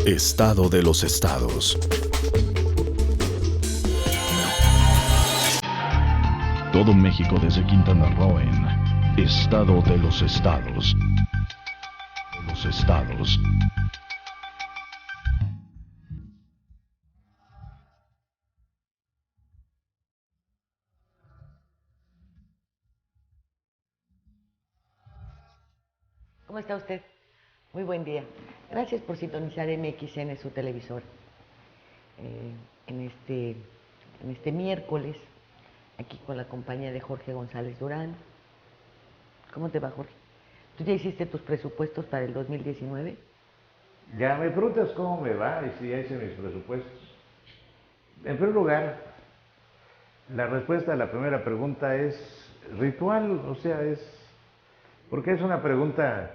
Estado de los estados. Todo México desde Quintana Roo en Estado de los estados. Los estados. ¿Cómo está usted? Muy buen día. Gracias por sintonizar MXN, su televisor. En este miércoles, aquí con la compañía de Jorge González Durán. ¿Cómo te va, Jorge? ¿Tú ya hiciste tus presupuestos para el 2019? Ya me preguntas cómo me va y si ya hice mis presupuestos. En primer lugar, la respuesta a la primera pregunta es ritual, o sea, porque es una pregunta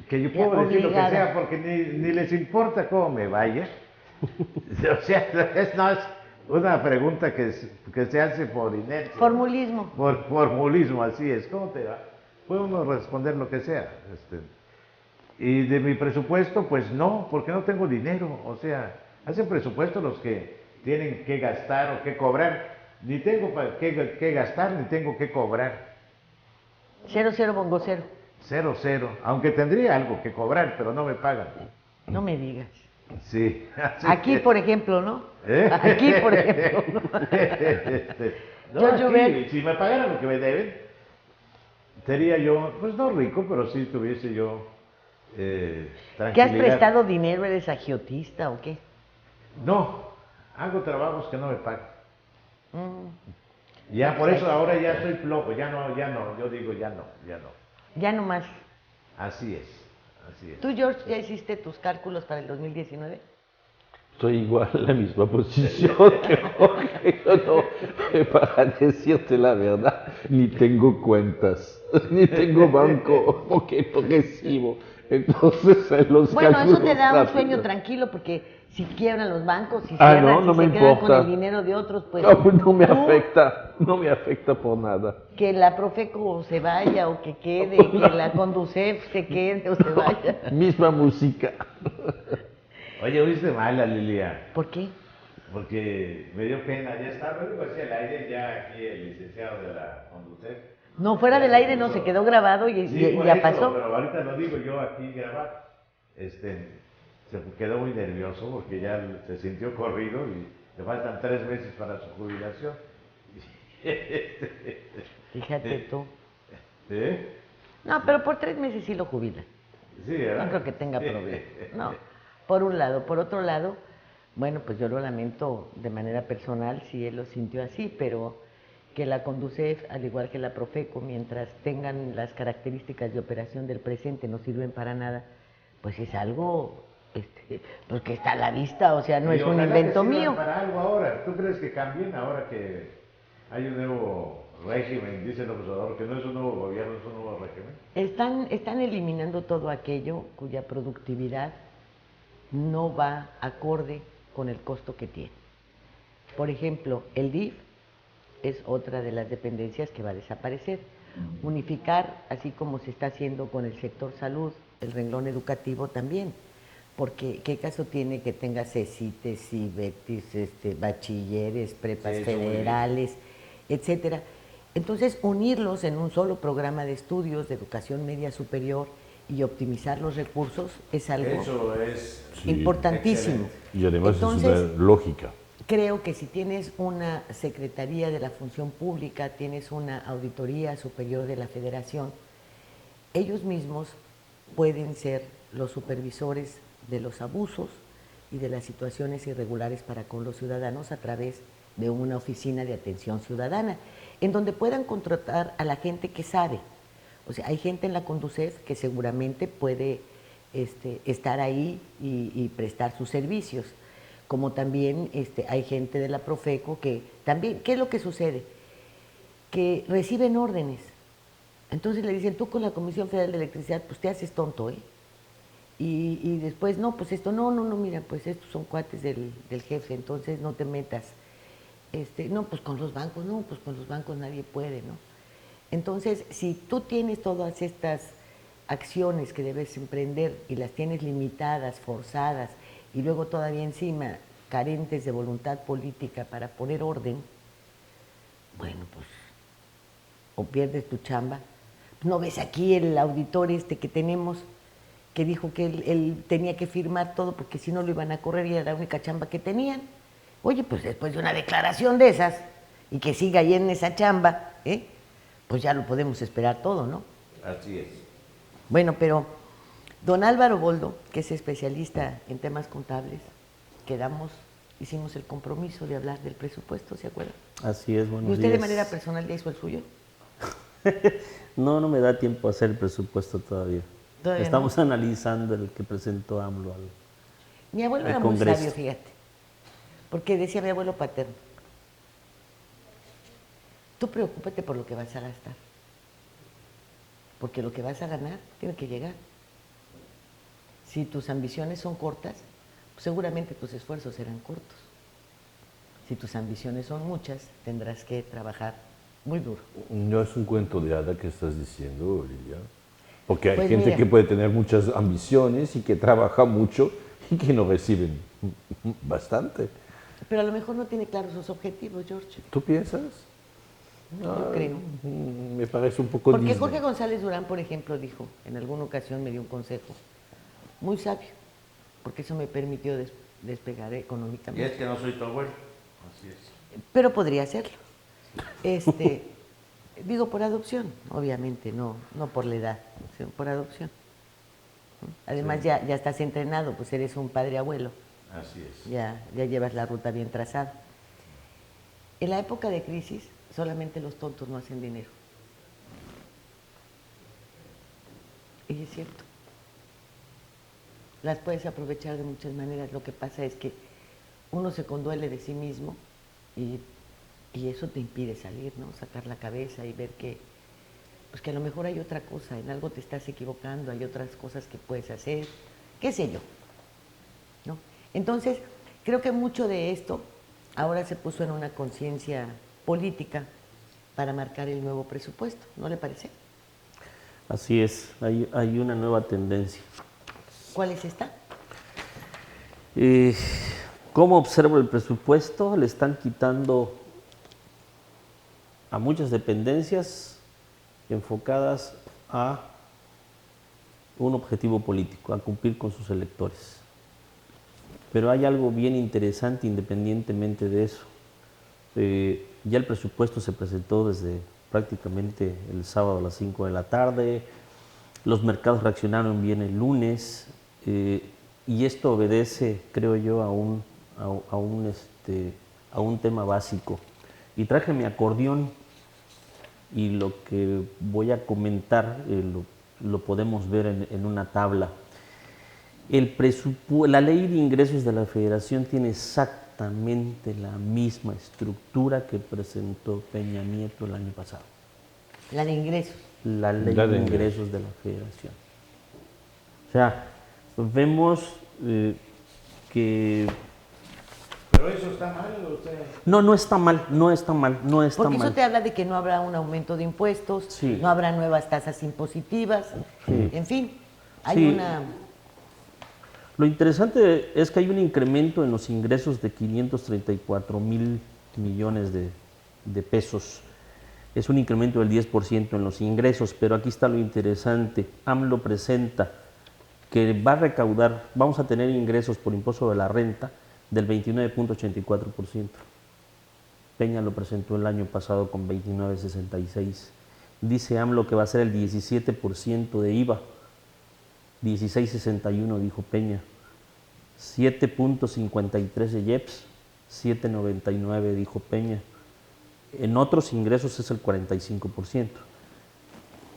que yo puedo decir lo que sea, porque ni les importa cómo me vaya. O sea, no es una pregunta que se hace por inercia. Formulismo. Por formulismo, así es. ¿Cómo te va? Puede uno responder lo que sea. Y de mi presupuesto, pues no, porque no tengo dinero. O sea, hacen presupuesto los que tienen que gastar o que cobrar. Ni tengo que gastar, ni tengo que cobrar. 00 bongo cero. 00, aunque tendría algo que cobrar, pero no me pagan. No me digas. Sí. Aquí, por ejemplo, ¿no? ¿Eh? Aquí, por ejemplo. No, aquí, si me pagaran lo que me deben, sería yo, pues no rico, pero sí tuviese yo tranquilidad. ¿Qué has prestado dinero? ¿Eres agiotista o qué? No, hago trabajos que no me pagan. Ya, por eso ahora ya estoy flojo, ya no, yo digo ya no. Ya no más. Así es. ¿Tú, George, ya hiciste tus cálculos para el 2019? Estoy igual en la misma posición que Jorge. Yo no, para decirte la verdad, ni tengo cuentas, ni tengo banco, porque no recibo. Entonces, en los bueno, eso cálculos te da un rápidos. sueño tranquilo, porque si quiebran los bancos, si Ah, cierran, no si me se quedan importa. con el dinero de otros, pues No me tú, afecta por nada. que la Profeco se vaya o que quede, que la Conducef se quede o se vaya. Misma música. Oye, oíste mal a Lilia. ¿Por qué? Porque me dio pena, ya estaba, lo digo así al aire, ya aquí el licenciado de la Conducef. No, fuera del aire no, se quedó grabado y, Sí, por ya eso, pasó. pero ahorita lo digo yo aquí grabado. Se quedó muy nervioso porque ya se sintió corrido y le faltan 3 meses para su jubilación. Fíjate tú. ¿Eh? No, pero por 3 meses sí lo jubilan. Sí, ¿verdad? No creo que tenga problema. No, por un lado. Por otro lado, bueno, pues yo lo lamento de manera personal si él lo sintió así, pero que la Conducef, al igual que la Profeco, mientras tengan las características de operación del presente, no sirven para nada, pues es algo pues que está a la vista, o sea, no es un invento mío. Para algo ahora. ¿Tú crees que cambien ahora que hay un nuevo régimen, dice el observador, que no es un nuevo gobierno, es un nuevo régimen? Están eliminando todo aquello cuya productividad no va acorde con el costo que tiene. Por ejemplo, el DIF es otra de las dependencias que va a desaparecer. Unificar, así como se está haciendo con el sector salud, el renglón educativo también. Porque ¿qué caso tiene que tenga CECITES, CIBETIS, bachilleres, prepas federales, etcétera? Entonces, unirlos en un solo programa de estudios de educación media superior y optimizar los recursos es algo importantísimo. Y además entonces, es una lógica. Creo que si tienes una Secretaría de la Función Pública, tienes una Auditoría Superior de la Federación, ellos mismos pueden ser los supervisores de los abusos y de las situaciones irregulares para con los ciudadanos a través de una oficina de atención ciudadana, en donde puedan contratar a la gente que sabe. O sea, hay gente en la Conducef que seguramente puede estar ahí y prestar sus servicios, como también hay gente de la Profeco que también, ¿qué es lo que sucede? Que reciben órdenes, entonces le dicen, tú con la Comisión Federal de Electricidad, pues te haces tonto, y después, no, pues esto, no, mira, pues estos son cuates del jefe, entonces no te metas. No, pues con los bancos, no, pues con los bancos nadie puede, ¿no? Entonces, si tú tienes todas estas acciones que debes emprender y las tienes limitadas, forzadas, y luego todavía encima carentes de voluntad política para poner orden, bueno, pues, o pierdes tu chamba. ¿No ves aquí el auditor que tenemos, que dijo que él tenía que firmar todo porque si no lo iban a correr y era la única chamba que tenían? Oye, pues después de una declaración de esas, y que siga ahí en esa chamba, pues ya lo podemos esperar todo, ¿no? Así es. Bueno, pero don Álvaro Boldo, que es especialista en temas contables, hicimos el compromiso de hablar del presupuesto, ¿se acuerdan? Así es, buenos ¿Y usted días. de manera personal ya hizo el suyo? No me da tiempo a hacer el presupuesto todavía. ¿Todavía Estamos no? analizando el que presentó AMLO al Mi abuelo al era muy Congreso. sabio, fíjate, porque decía mi abuelo paterno, tú preocúpate por lo que vas a gastar, porque lo que vas a ganar tiene que llegar. Si tus ambiciones son cortas, pues seguramente tus esfuerzos serán cortos. Si tus ambiciones son muchas, tendrás que trabajar muy duro. No es un cuento de hada que estás diciendo, Lilia. Porque hay Pues gente mira. que puede tener muchas ambiciones y que trabaja mucho y que no reciben bastante. Pero a lo mejor no tiene claros sus objetivos, George. ¿Tú piensas? Yo creo. Me parece un poco Porque Disney. Jorge González Durán, por ejemplo, dijo, en alguna ocasión me dio un consejo muy sabio, porque eso me permitió despegar Y económicamente. es que no soy tu abuelo. Así es. Pero podría hacerlo. Digo por adopción, obviamente, no por la edad, sino por adopción. Además, ya estás entrenado, pues eres un padre abuelo, Así es. ya llevas la ruta bien trazada. En la época de crisis, solamente los tontos no hacen dinero. Y es cierto. Las puedes aprovechar de muchas maneras. Lo que pasa es que uno se conduele de sí mismo y eso te impide salir, ¿no? Sacar la cabeza y ver pues que a lo mejor hay otra cosa, en algo te estás equivocando, hay otras cosas que puedes hacer, qué sé yo, ¿no? Entonces, creo que mucho de esto ahora se puso en una conciencia política para marcar el nuevo presupuesto, ¿no le parece? Así es, hay una nueva tendencia. ¿Cuál es esta? ¿Cómo observo el presupuesto? Le están quitando a muchas dependencias enfocadas a un objetivo político, a cumplir con sus electores. Pero hay algo bien interesante independientemente de eso. Ya el presupuesto se presentó desde prácticamente el sábado a las 5 de la tarde, los mercados reaccionaron bien el lunes, y esto obedece, creo yo, a un tema básico. Y traje mi acordeón y lo que voy a comentar lo podemos ver en una tabla. La ley de ingresos de la Federación tiene exactamente la misma estructura que presentó Peña Nieto el año pasado. La de ingresos. La ley de ingresos de la Federación. O sea, vemos que... Pero eso está mal, o sea. No está mal, no está mal. Porque eso te habla de que no habrá un aumento de impuestos, Sí. no habrá nuevas tasas impositivas, en fin, hay Sí. una... Lo interesante es que hay un incremento en los ingresos de 534,000 millones de pesos. Es un incremento del 10% en los ingresos, pero aquí está lo interesante. AMLO presenta que va a recaudar, vamos a tener ingresos por impuesto de la renta del 29.84%. Peña lo presentó el año pasado con 29.66%. Dice AMLO que va a ser el 17% de IVA. 16.61 dijo Peña, 7.53 de IEPS, 7.99 dijo Peña. En otros ingresos es el 45%.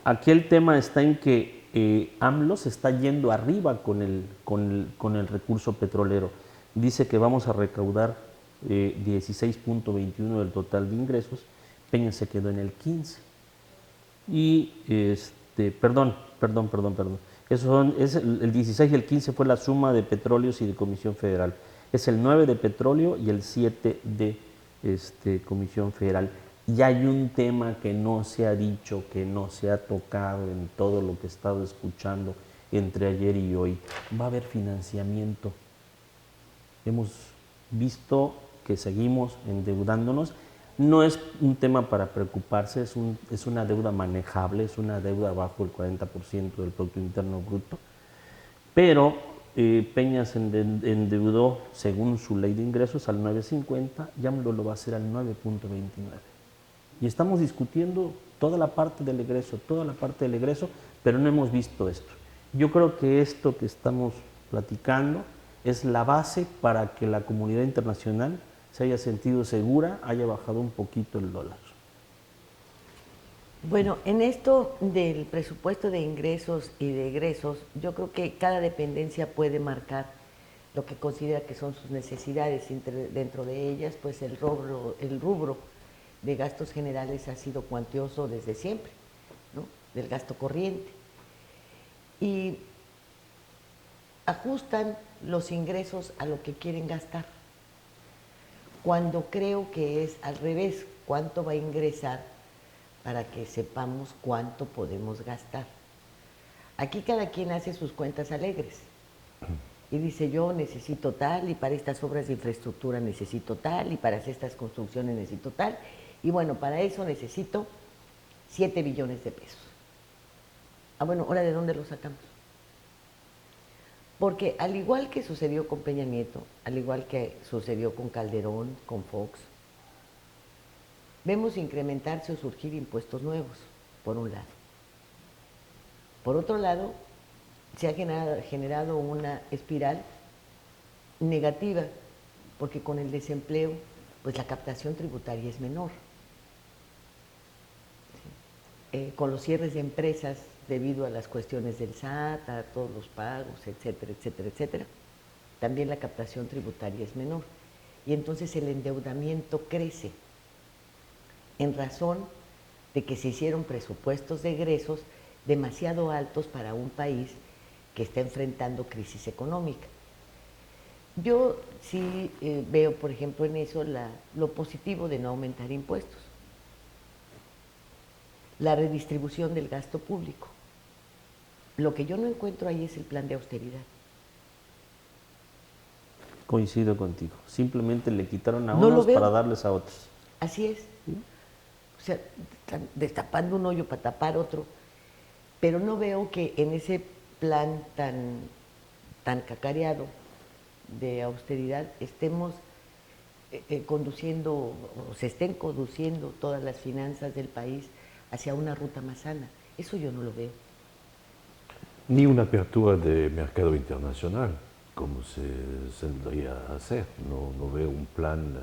Aquí el tema está en que AMLO se está yendo arriba con el recurso petrolero. Dice que vamos a recaudar 16.21 del total de ingresos, Peña se quedó en el 15%. Y, perdón. Es el 16 y el 15 fue la suma de petróleos y de Comisión Federal. Es el 9 de petróleo y el 7 de Comisión Federal. Y hay un tema que no se ha dicho, que no se ha tocado en todo lo que he estado escuchando entre ayer y hoy. Va a haber financiamiento. Hemos visto que seguimos endeudándonos. No es un tema para preocuparse, es una deuda manejable, es una deuda bajo el 40% del Producto Interno Bruto. Pero Peña se endeudó, según su ley de ingresos, al 9.50, ya lo va a hacer al 9.29. Y estamos discutiendo toda la parte del egreso, pero no hemos visto esto. Yo creo que esto que estamos platicando es la base para que la comunidad internacional se haya sentido segura, haya bajado un poquito el dólar. Bueno, en esto del presupuesto de ingresos y de egresos, yo creo que cada dependencia puede marcar lo que considera que son sus necesidades. Dentro de ellas, pues el rubro de gastos generales ha sido cuantioso desde siempre, ¿no? Del gasto corriente. Y ajustan los ingresos a lo que quieren gastar. Cuando creo que es al revés, cuánto va a ingresar para que sepamos cuánto podemos gastar. Aquí cada quien hace sus cuentas alegres y dice, yo necesito tal, y para estas obras de infraestructura necesito tal, y para estas construcciones necesito tal, y bueno, para eso necesito 7 billones de pesos. Ah, bueno, ¿ahora de dónde lo sacamos? Porque al igual que sucedió con Peña Nieto, al igual que sucedió con Calderón, con Fox, vemos incrementarse o surgir impuestos nuevos, por un lado. Por otro lado, se ha generado una espiral negativa, porque con el desempleo, pues la captación tributaria es menor. Con los cierres de empresas, debido a las cuestiones del SAT, a todos los pagos, etcétera, etcétera, etcétera, también la captación tributaria es menor. Y entonces el endeudamiento crece, en razón de que se hicieron presupuestos de egresos demasiado altos para un país que está enfrentando crisis económica. Yo sí veo, por ejemplo, en eso lo positivo de no aumentar impuestos. La redistribución del gasto público. Lo que yo no encuentro ahí es el plan de austeridad. Coincido contigo. Simplemente le quitaron a No lo unos veo. para darles a otros. Así es. O sea, están destapando un hoyo para tapar otro, pero no veo que en ese plan tan cacareado de austeridad estemos conduciendo, o se estén conduciendo todas las finanzas del país hacia una ruta más sana. Eso yo no lo veo. Ni una apertura de mercado internacional, como se debería hacer. No veo un plan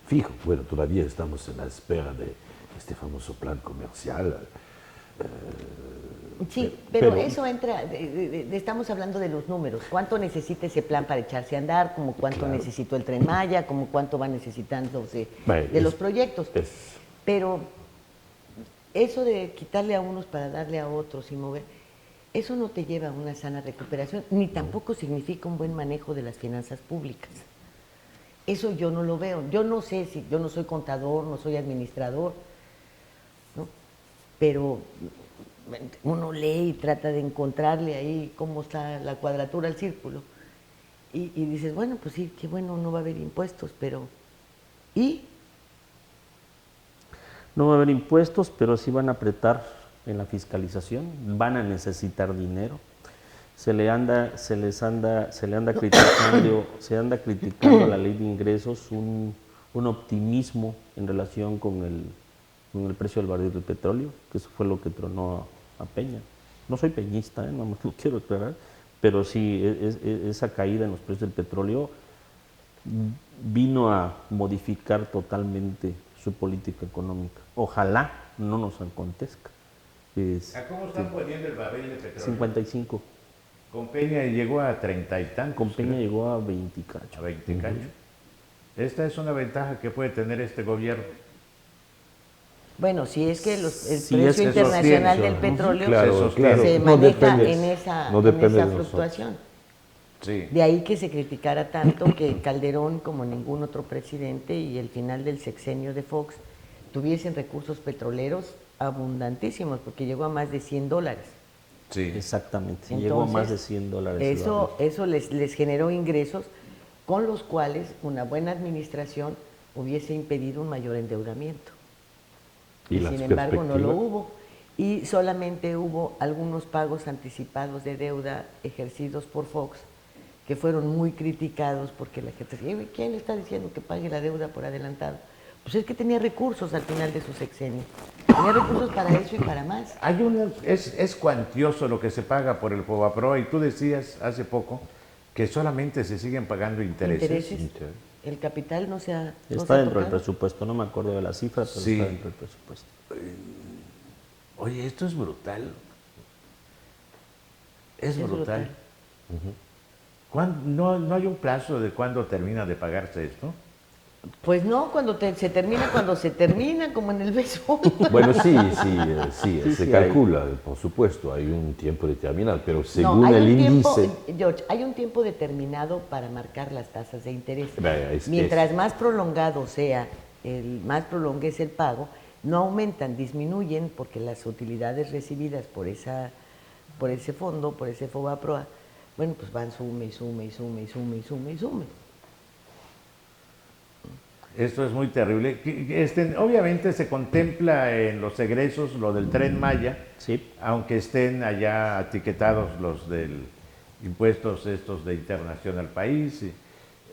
fijo. Bueno, todavía estamos en la espera de este famoso plan comercial. Sí, pero eso entra, estamos hablando de los números. ¿Cuánto necesita ese plan para echarse a andar? ¿Como cuánto Claro. necesitó el Tren Maya? ¿Como cuánto va necesitándose Bueno, de los proyectos? es- Pero eso de quitarle a unos para darle a otros y mover, eso no te lleva a una sana recuperación, ni tampoco significa un buen manejo de las finanzas públicas. Eso yo no lo veo. Yo no sé si, yo no soy contador, no soy administrador, ¿no? Pero uno lee y trata de encontrarle ahí cómo está la cuadratura al círculo. Y dices, bueno, pues sí, qué bueno, no va a haber impuestos, pero ¿y? No va a haber impuestos, pero sí van a apretar en la fiscalización, van a necesitar dinero. Se le anda criticando a la ley de ingresos un optimismo en relación con el precio del barril del petróleo, que eso fue lo que tronó a Peña. No soy peñista, no me lo quiero aclarar, pero sí, esa caída en los precios del petróleo vino a modificar totalmente su política económica. Ojalá no nos acontezca. ¿A cómo están poniendo el barril de petróleo? 55. Con Peña llegó a 30 y tantos. Con Peña creo. llegó a 20 cacho. A 20 cacho. Esta es una ventaja que puede tener este gobierno. Bueno, si es que el Si precio es que internacional sostiene, del petróleo Claro, se claro. se No maneja depende- en esa, no depende de nosotros. fluctuación. Sí. De ahí que se criticara tanto que Calderón, como ningún otro presidente, y el final del sexenio de Fox, tuviesen recursos petroleros abundantísimos, porque llegó a más de $100. Sí. Exactamente, Entonces, llegó a más de $100. el barril. Eso les generó ingresos con los cuales una buena administración hubiese impedido un mayor endeudamiento. ¿Y Y las sin embargo no lo perspectivas? hubo. Y solamente hubo algunos pagos anticipados de deuda ejercidos por Fox, que fueron muy criticados porque la gente decía, ¿quién le está diciendo que pague la deuda por adelantado? Pues es que tenía recursos al final de su sexenio. Tenía recursos para eso y para más. Es cuantioso lo que se paga por el Fobaproa, y tú decías hace poco que solamente se siguen pagando intereses. Intereses. El capital no se ha no Está se ha dentro del tocado. presupuesto, no me acuerdo de la cifra, pero Sí. está dentro del presupuesto. Oye, esto es brutal. Es brutal. brutal. No hay un plazo de cuándo termina de pagarse esto? Pues no, cuando se termina, como en el béisbol. Bueno, sí, Sí, se sí, calcula, por supuesto, hay un tiempo determinado, pero No, según hay el un índice... tiempo, George, hay un tiempo determinado para marcar las tasas de interés. Vaya, Mientras más prolongado sea, más prolongues el pago, no aumentan, disminuyen, porque las utilidades recibidas por ese fondo, por ese FOBAPROA, bueno, pues van sume. Esto es muy terrible. Obviamente se contempla en los egresos lo del Tren Maya, Sí, aunque estén allá etiquetados los del impuestos estos de internación al país.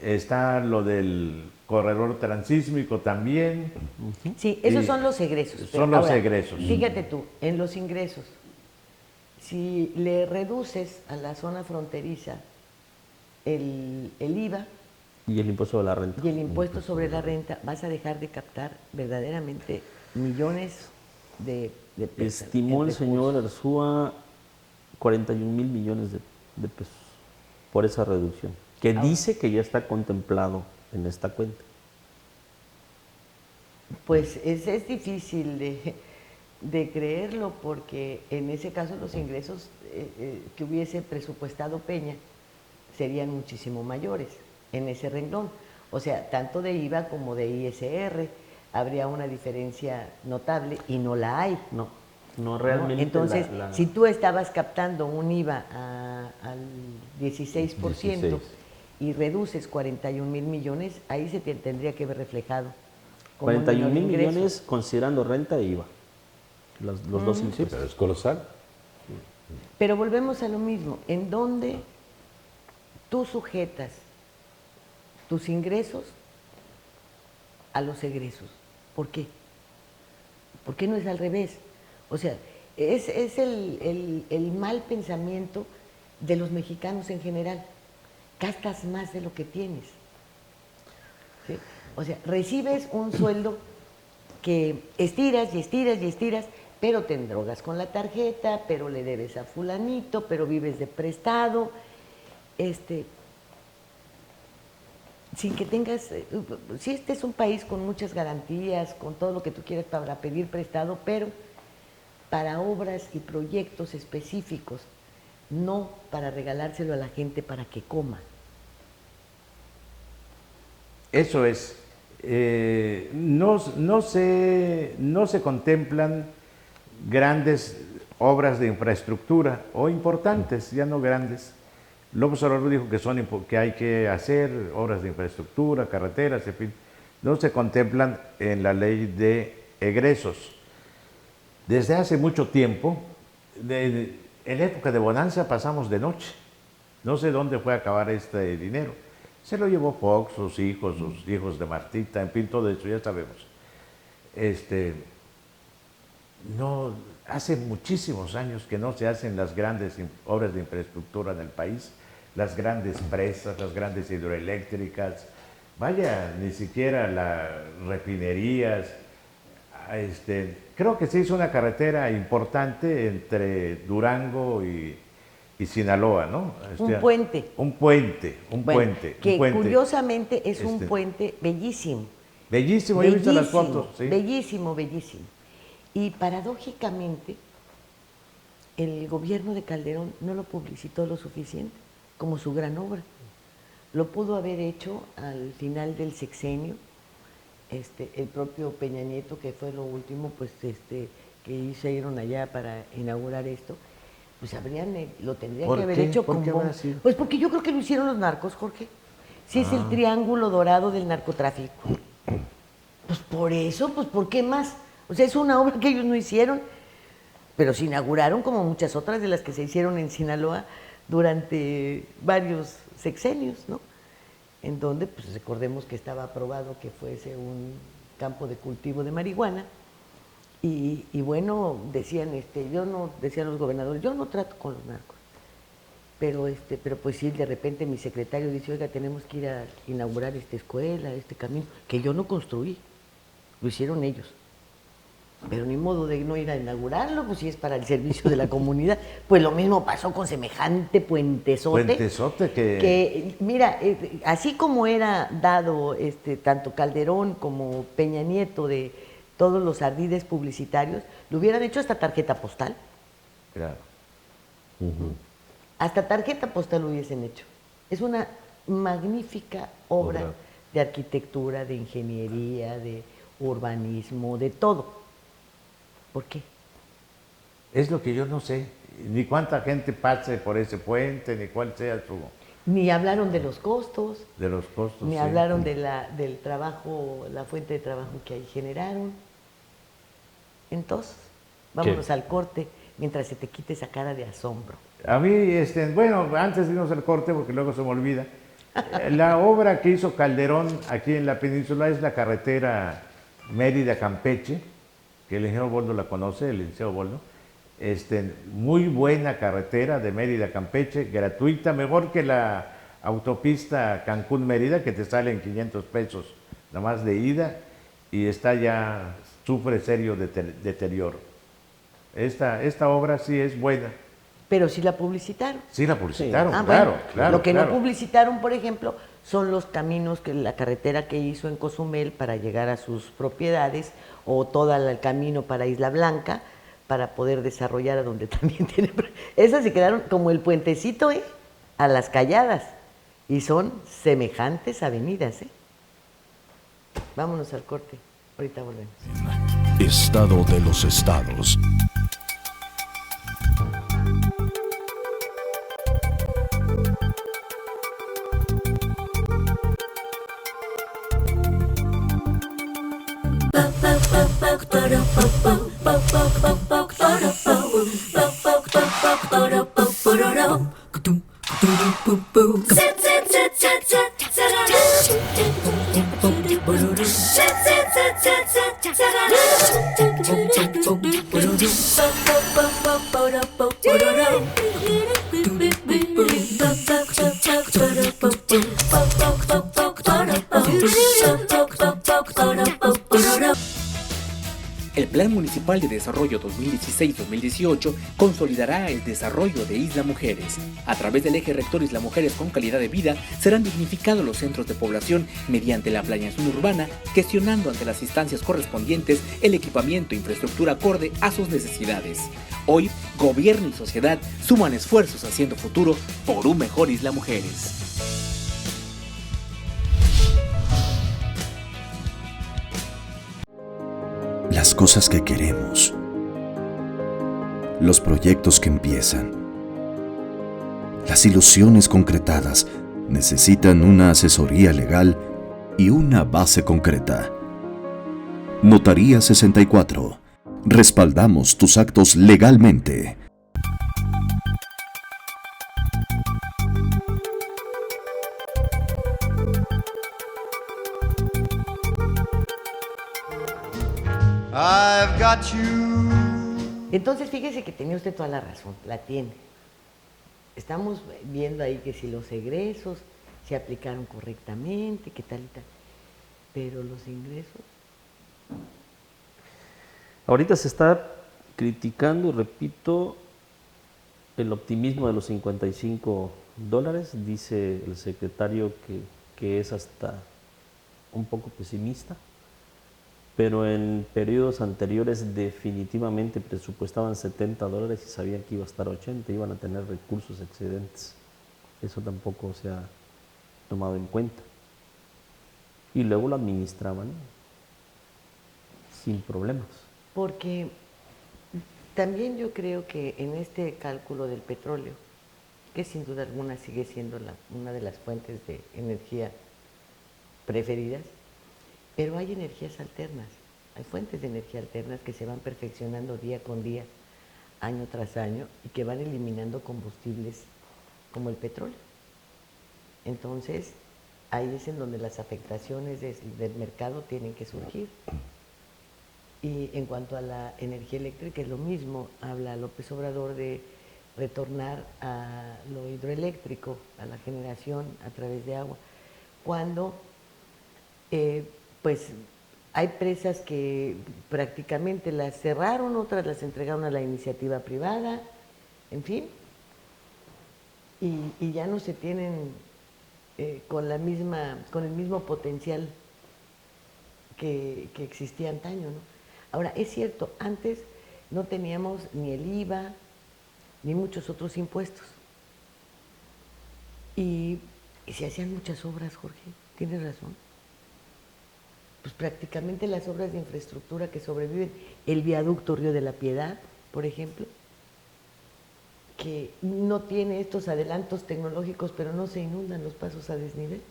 Está lo del corredor transísmico también. Sí, esos Y son los egresos. son los egresos. Fíjate tú, en los ingresos, si le reduces a la zona fronteriza el IVA y el impuesto de la renta. y el impuesto sobre la renta, vas a dejar de captar verdaderamente millones de pesos. Estimó en el señor recursos. Arzúa 41,000 millones de pesos por esa reducción, que dice que ya está contemplado en esta cuenta. Pues es difícil de creerlo, porque en ese caso los ingresos que hubiese presupuestado Peña serían muchísimo mayores en ese renglón. O sea, tanto de IVA como de ISR habría una diferencia notable y no la hay. No, no ¿no? realmente. Entonces, si tú estabas captando un IVA al 16% 16. y reduces 41,000 millones, ahí se tendría que ver reflejado. como un 41,000 menor ingreso. millones considerando renta e IVA. Los dos Sí, impuestos. pero es colosal. Pero volvemos a lo mismo, en donde tú sujetas tus ingresos a los egresos. ¿Por qué? ¿Por qué no es al revés? O sea, es el mal pensamiento de los mexicanos en general. Gastas más de lo que tienes. ¿Sí? O sea, recibes un sueldo que estiras y estiras y estiras, pero te endrogas con la tarjeta, pero le debes a fulanito, pero vives de prestado, sin que tengas, sí, este es un país con muchas garantías, con todo lo que tú quieras para pedir prestado, pero para obras y proyectos específicos, no para regalárselo a la gente para que coma. Eso es. No se contemplan grandes obras de infraestructura, o importantes, ya no grandes. López Obrador dijo que hay que hacer obras de infraestructura, carreteras, en fin. No se contemplan en la ley de egresos. Desde hace mucho tiempo, en la época de bonanza pasamos de noche. No sé dónde fue a acabar este dinero. Se lo llevó Fox, sus hijos de Martita, en fin, todo eso, ya sabemos. No, hace muchísimos años que no se hacen las grandes obras de infraestructura en el país, las grandes presas, las grandes hidroeléctricas, vaya, ni siquiera las refinerías. Creo que se hizo una carretera importante entre Durango y Sinaloa, ¿no? Un puente. Un puente. Que curiosamente es un puente bellísimo. Bellísimo, yo he visto las fotos. ¿Sí? Bellísimo. Y paradójicamente, el gobierno de Calderón no lo publicitó lo suficiente como su gran obra. Lo pudo haber hecho al final del sexenio, el propio Peña Nieto, que fue lo último, pues que hicieron allá para inaugurar esto, pues lo tendrían ¿Por que haber qué? hecho ¿Por qué como... habrá sido? Pues porque yo creo que lo hicieron los narcos, Jorge. Si es el triángulo dorado del narcotráfico. Pues por eso, pues ¿por qué más? O sea, es una obra que ellos no hicieron, pero se inauguraron como muchas otras de las que se hicieron en Sinaloa durante varios sexenios, ¿no? En donde, pues recordemos que estaba aprobado que fuese un campo de cultivo de marihuana, y bueno, decían, decían los gobernadores, yo no trato con los narcos, pero pues sí, de repente mi secretario dice, oiga, tenemos que ir a inaugurar esta escuela, este camino, que yo no construí, lo hicieron ellos. Pero ni modo de no ir a inaugurarlo, pues si es para el servicio de la comunidad. Pues lo mismo pasó con semejante puentezote. Puentezote que mira, así como era dado tanto Calderón como Peña Nieto de todos los ardides publicitarios, lo hubieran hecho hasta tarjeta postal. Claro. Hasta tarjeta postal lo hubiesen hecho. Es una magnífica obra de arquitectura, de ingeniería, de urbanismo, de todo. ¿Por qué? Es lo que yo no sé, ni cuánta gente pase por ese puente, ni cuál sea su... Ni hablaron de los costos, De los costos. ni sí. hablaron del trabajo, la fuente de trabajo que ahí generaron. Entonces, vámonos al corte, mientras se te quite esa cara de asombro. A mí, bueno, antes de irnos al corte, porque luego se me olvida, la obra que hizo Calderón aquí en la península es la carretera Mérida-Campeche, que el ingeniero Boldo la conoce, el licenciado Boldo. Muy buena carretera de Mérida a Campeche, gratuita, mejor que la autopista Cancún-Mérida, que te sale en 500 pesos nada más de ida, y sufre serio deterioro. Esta obra sí es buena. Pero sí la publicitaron. Sí la publicitaron, Sí. claro, Bueno, claro. lo que claro. no publicitaron, por ejemplo, son los caminos, la carretera que hizo en Cozumel para llegar a sus propiedades, o todo el camino para Isla Blanca, para poder desarrollar a donde también tiene... Esas se quedaron como el puentecito, a las calladas, y son semejantes avenidas, Vámonos al corte, ahorita volvemos. Estado de los estados. El Plan Municipal de Desarrollo 2016-2018 consolidará el desarrollo de Isla Mujeres. A través del eje rector Isla Mujeres con calidad de vida, serán dignificados los centros de población mediante la planeación urbana, gestionando ante las instancias correspondientes el equipamiento e infraestructura acorde a sus necesidades. Hoy, gobierno y sociedad suman esfuerzos haciendo futuro por un mejor Isla Mujeres. Las cosas que queremos, los proyectos que empiezan, las ilusiones concretadas necesitan una asesoría legal y una base concreta. Notaría 64. Respaldamos tus actos legalmente. I've got you. Entonces, fíjese que tenía usted toda la razón, la tiene. Estamos viendo ahí que si los egresos se aplicaron correctamente, qué tal y tal. Pero los ingresos... Ahorita se está criticando, repito, el optimismo de los $55. Dice el secretario que es hasta un poco pesimista, pero en periodos anteriores definitivamente presupuestaban $70 y sabían que iba a estar 80, iban a tener recursos excedentes. Eso tampoco se ha tomado en cuenta. Y luego lo administraban sin problemas. Porque también yo creo que en este cálculo del petróleo, que sin duda alguna sigue siendo una de las fuentes de energía preferidas, pero hay energías alternas, hay fuentes de energía alternas que se van perfeccionando día con día, año tras año, y que van eliminando combustibles como el petróleo. Entonces, ahí es en donde las afectaciones del mercado tienen que surgir. Y en cuanto a la energía eléctrica, es lo mismo, habla López Obrador de retornar a lo hidroeléctrico, a la generación a través de agua, cuando pues hay presas que prácticamente las cerraron, otras las entregaron a la iniciativa privada, en fin, y ya no se tienen con el mismo potencial que existía antaño, ¿no? Ahora, es cierto, antes no teníamos ni el IVA, ni muchos otros impuestos. Y se hacían muchas obras, Jorge, tienes razón. Pues prácticamente las obras de infraestructura que sobreviven, el viaducto Río de la Piedad, por ejemplo, que no tiene estos adelantos tecnológicos, pero no se inundan los pasos a desnivel.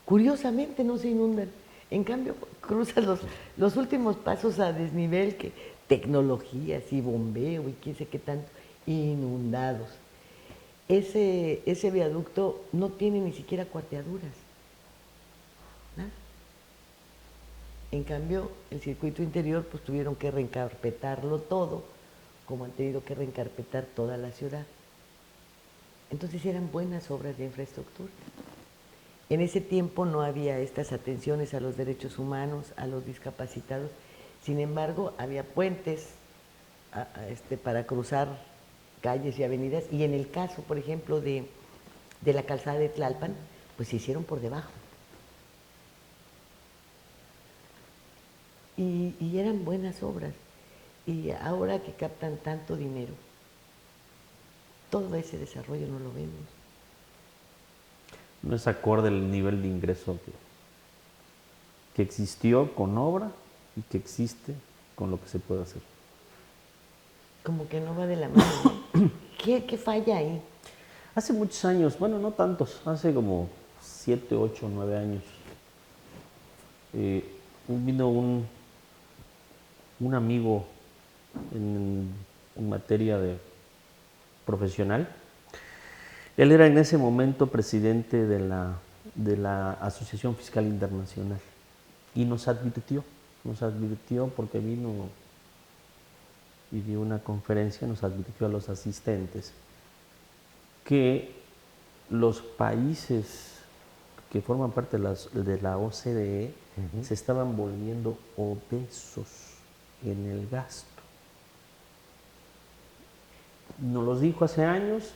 Curiosamente no se inundan. En cambio, cruzas los últimos pasos a desnivel, que tecnologías y bombeo y quién sé qué tanto, inundados. Ese viaducto no tiene ni siquiera cuarteaduras. ¿Nada? En cambio, el circuito interior, pues tuvieron que reencarpetarlo todo, como han tenido que reencarpetar toda la ciudad. Entonces eran buenas obras de infraestructura. En ese tiempo no había estas atenciones a los derechos humanos, a los discapacitados. Sin embargo, había puentes para cruzar calles y avenidas. Y en el caso, por ejemplo, de la calzada de Tlalpan, pues se hicieron por debajo. Y eran buenas obras. Y ahora que captan tanto dinero, todo ese desarrollo no lo vemos. No es acorde el nivel de ingreso que existió con obra y que existe con lo que se puede hacer. Como que no va de la mano, ¿no? ¿Qué falla ahí? Hace muchos años, bueno, no tantos, hace como 7, 8, 9 años, vino un amigo en materia de profesional. Él era en ese momento presidente de la Asociación Fiscal Internacional y nos advirtió porque vino y dio una conferencia, nos advirtió a los asistentes que los países que forman parte de la OCDE se estaban volviendo obesos en el gasto. Nos los dijo hace años.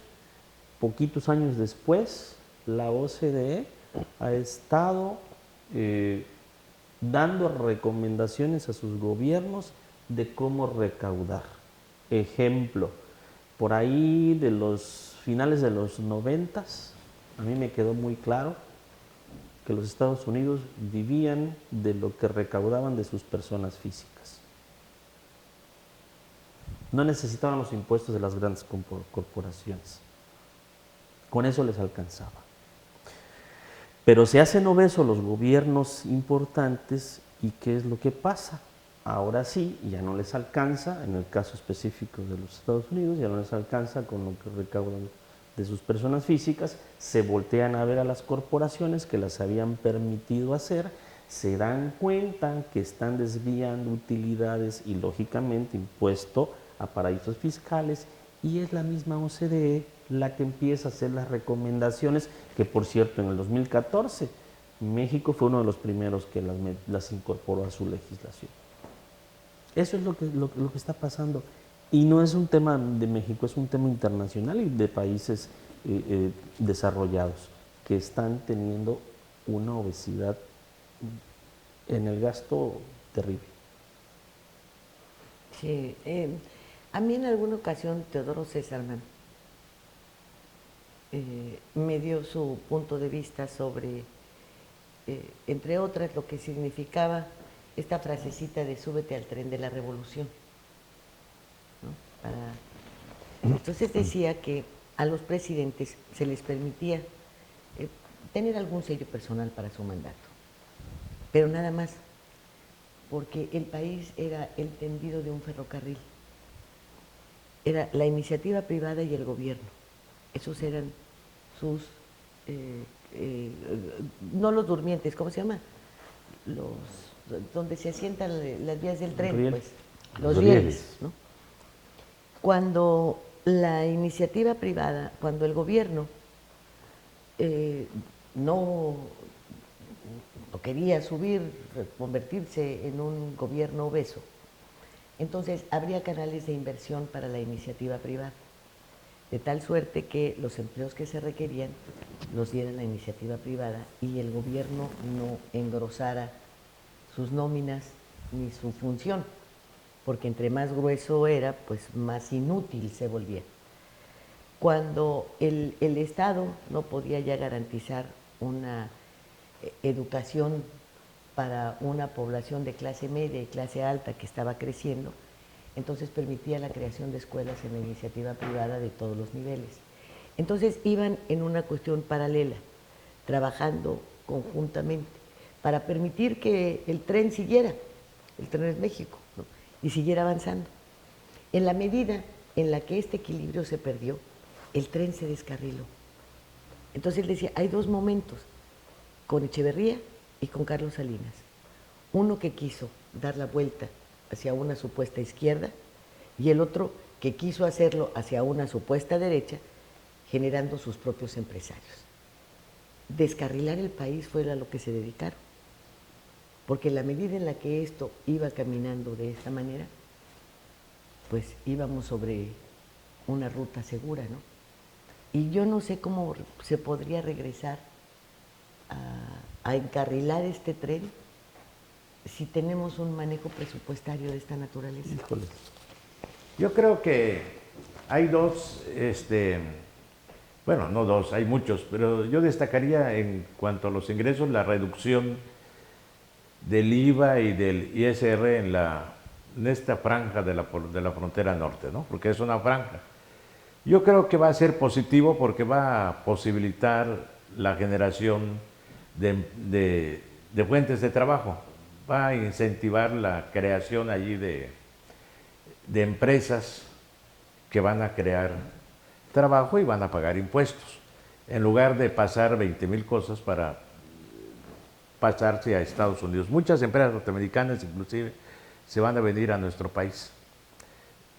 Poquitos años después, la OCDE ha estado dando recomendaciones a sus gobiernos de cómo recaudar. Ejemplo, por ahí de los finales de los 90s, a mí me quedó muy claro que los Estados Unidos vivían de lo que recaudaban de sus personas físicas. No necesitaban los impuestos de las grandes corporaciones. Con eso les alcanzaba. Pero se hacen obesos los gobiernos importantes y ¿qué es lo que pasa? Ahora sí, ya no les alcanza, en el caso específico de los Estados Unidos, ya no les alcanza con lo que recaudan de sus personas físicas, se voltean a ver a las corporaciones que las habían permitido hacer, se dan cuenta que están desviando utilidades y lógicamente impuesto a paraísos fiscales, y es la misma OCDE la que empieza a hacer las recomendaciones, que por cierto en el 2014 México fue uno de los primeros que las incorporó a su legislación. Eso es lo que está pasando. Y no es un tema de México, es un tema internacional y de países desarrollados que están teniendo una obesidad en el gasto terrible. Sí, a mí en alguna ocasión Teodoro Césarman me dio su punto de vista sobre, entre otras, lo que significaba esta frasecita de súbete al tren de la revolución, ¿no? Entonces decía que a los presidentes se les permitía tener algún sello personal para su mandato, pero nada más, porque el país era el tendido de un ferrocarril, era la iniciativa privada y el gobierno, esos eran sus, no los durmientes, ¿cómo se llama? Donde se asientan las vías del tren, pues, los rieles, ¿no? Cuando la iniciativa privada, cuando el gobierno no quería subir, convertirse en un gobierno obeso, entonces habría canales de inversión para la iniciativa privada, de tal suerte que los empleos que se requerían los diera la iniciativa privada y el gobierno no engrosara sus nóminas ni su función, porque entre más grueso era, pues más inútil se volvía. Cuando el Estado no podía ya garantizar una educación para una población de clase media y clase alta que estaba creciendo, entonces permitía la creación de escuelas en la iniciativa privada de todos los niveles. Entonces iban en una cuestión paralela, trabajando conjuntamente, para permitir que el tren siguiera, el tren es México, ¿no? Y siguiera avanzando. En la medida en la que este equilibrio se perdió, el tren se descarriló. Entonces él decía, hay dos momentos, con Echeverría y con Carlos Salinas. Uno que quiso dar la vuelta hacia una supuesta izquierda y el otro que quiso hacerlo hacia una supuesta derecha, generando sus propios empresarios. Descarrilar el país fue a lo que se dedicaron, porque en la medida en la que esto iba caminando de esta manera, pues íbamos sobre una ruta segura, ¿no? Y yo no sé cómo se podría regresar a encarrilar este tren si tenemos un manejo presupuestario de esta naturaleza. Híjole. Yo creo que hay dos, bueno, no dos, hay muchos, pero yo destacaría en cuanto a los ingresos la reducción del IVA y del ISR en esta franja de la frontera norte, ¿no? Porque es una franja. Yo creo que va a ser positivo porque va a posibilitar la generación de fuentes de trabajo, va a incentivar la creación allí de empresas que van a crear trabajo y van a pagar impuestos, en lugar de pasar 20,000 cosas para pasarse a Estados Unidos. Muchas empresas norteamericanas inclusive se van a venir a nuestro país.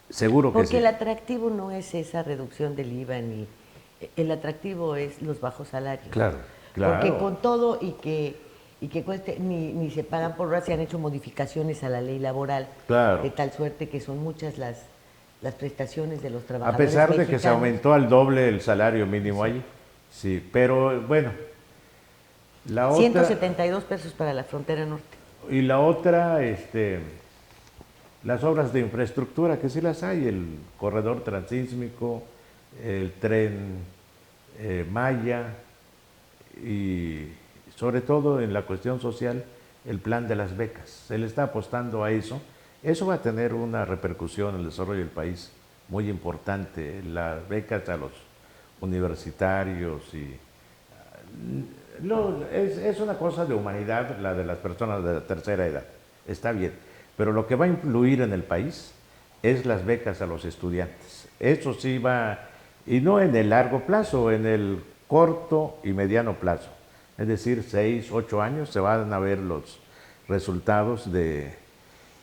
Seguro que sí. Porque el atractivo no es esa reducción del IVA, ni el atractivo es los bajos salarios. Claro. Porque con todo y que cueste, ni se pagan por hora, se han hecho modificaciones a la ley laboral, Claro. de tal suerte que son muchas las prestaciones de los A trabajadores pesar de que se mexicanos. aumentó al doble el salario mínimo allí. Sí, pero bueno, la otra... 172 pesos para la frontera norte. Y la otra, las obras de infraestructura, que sí las hay, el corredor transísmico, el tren Maya y sobre todo en la cuestión social, el plan de las becas. Se le está apostando a eso. Eso va a tener una repercusión en el desarrollo del país muy importante. Las becas a los universitarios y... es una cosa de humanidad la de las personas de la tercera edad, está bien, pero lo que va a influir en el país es las becas a los estudiantes. Eso sí va, y no en el largo plazo, en el corto y mediano plazo, es decir, 6, 8 años se van a ver los resultados de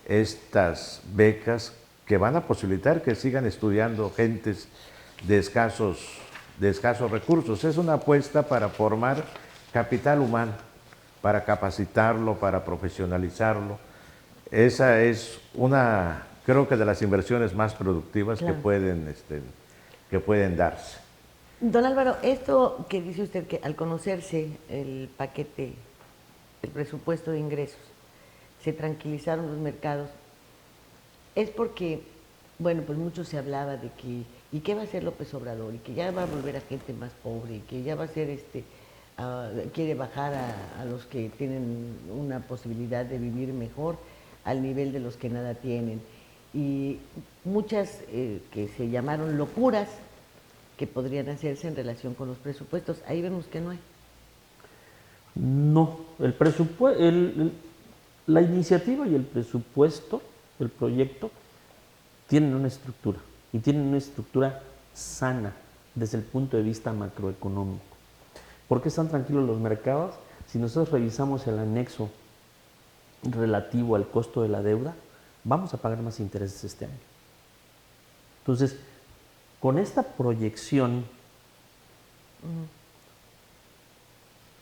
estas becas que van a posibilitar que sigan estudiando gentes de escasos recursos. Es una apuesta para formar capital humano, para capacitarlo, para profesionalizarlo. Esa es una, creo que de las inversiones más productivas Claro. que pueden darse. Don Álvaro, esto que dice usted, que al conocerse el paquete, el presupuesto de ingresos, se tranquilizaron los mercados, es porque, bueno, pues mucho se hablaba de que, ¿y qué va a hacer López Obrador? Y que ya va a volver a gente más pobre, y que ya va a ser quiere bajar a los que tienen una posibilidad de vivir mejor al nivel de los que nada tienen. Y muchas que se llamaron locuras que podrían hacerse en relación con los presupuestos. Ahí vemos que no hay. No, el presupuesto, la iniciativa y el presupuesto, el proyecto, tienen una estructura y tienen una estructura sana desde el punto de vista macroeconómico. ¿Por qué están tranquilos los mercados? Si nosotros revisamos el anexo relativo al costo de la deuda, vamos a pagar más intereses este año. Entonces, con esta proyección,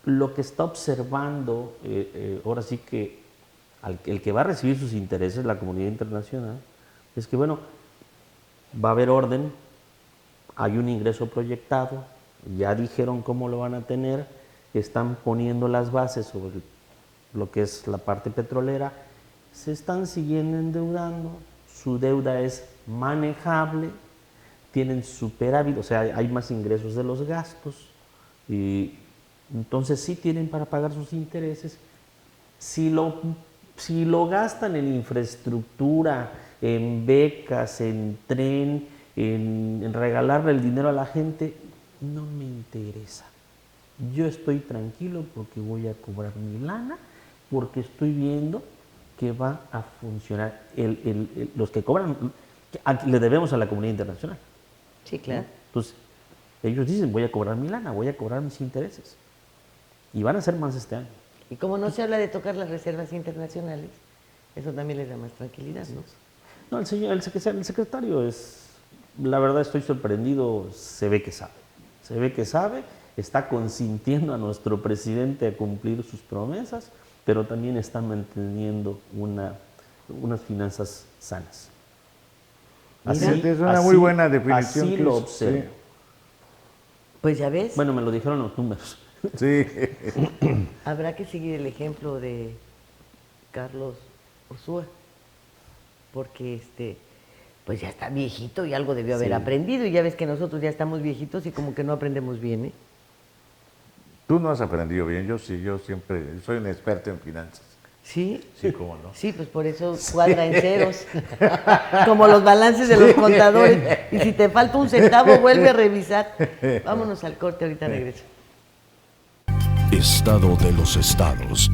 lo que está observando, ahora sí que el que va a recibir sus intereses, la comunidad internacional, es que, bueno, va a haber orden, hay un ingreso proyectado, ya dijeron cómo lo van a tener, están poniendo las bases sobre lo que es la parte petrolera, se están siguiendo endeudando, su deuda es manejable, tienen superávit, o sea, hay más ingresos de los gastos, y entonces sí tienen para pagar sus intereses. Si lo gastan en infraestructura, en becas, en tren, en regalarle el dinero a la gente, no me interesa. Yo estoy tranquilo porque voy a cobrar mi lana, porque estoy viendo que va a funcionar. Los que cobran, le debemos a la comunidad internacional. Sí, claro. ¿No? Entonces, ellos dicen, voy a cobrar mi lana, voy a cobrar mis intereses. Y van a ser más este año. Y como no se habla de tocar las reservas internacionales, eso también les da más tranquilidad, ¿no? No, el secretario es, la verdad estoy sorprendido, se ve que sabe, está consintiendo a nuestro presidente a cumplir sus promesas, pero también está manteniendo unas finanzas sanas. Es una muy buena definición. Así lo observo. Sí. Pues ya ves. Bueno, me lo dijeron los números. Sí. Habrá que seguir el ejemplo de Carlos Ursúa, porque pues ya está viejito y algo debió haber aprendido, y ya ves que nosotros ya estamos viejitos y como que no aprendemos bien, ¿eh? Tú no has aprendido bien, yo sí, yo siempre soy un experto en finanzas. ¿Sí? Sí, cómo no. Sí, pues por eso cuadra en ceros, como los balances de los contadores, y si te falta un centavo, vuelve a revisar. Vámonos al corte, ahorita regreso. Estado de los estados.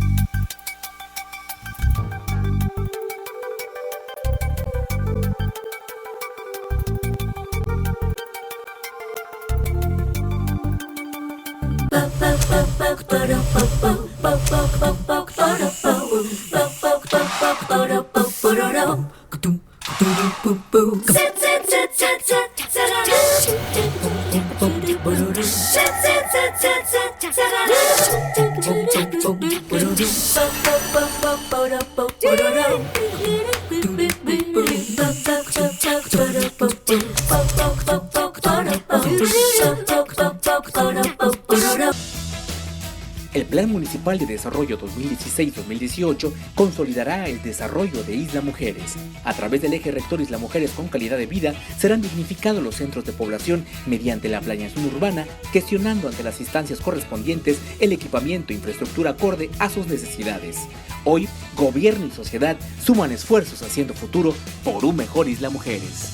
El Plan Municipal de Desarrollo 2016-2018 consolidará el desarrollo de Isla Mujeres. A través del eje rector Isla Mujeres con calidad de vida, serán dignificados los centros de población mediante la planeación urbana, gestionando ante las instancias correspondientes el equipamiento e infraestructura acorde a sus necesidades. Hoy, gobierno y sociedad suman esfuerzos haciendo futuro por un mejor Isla Mujeres.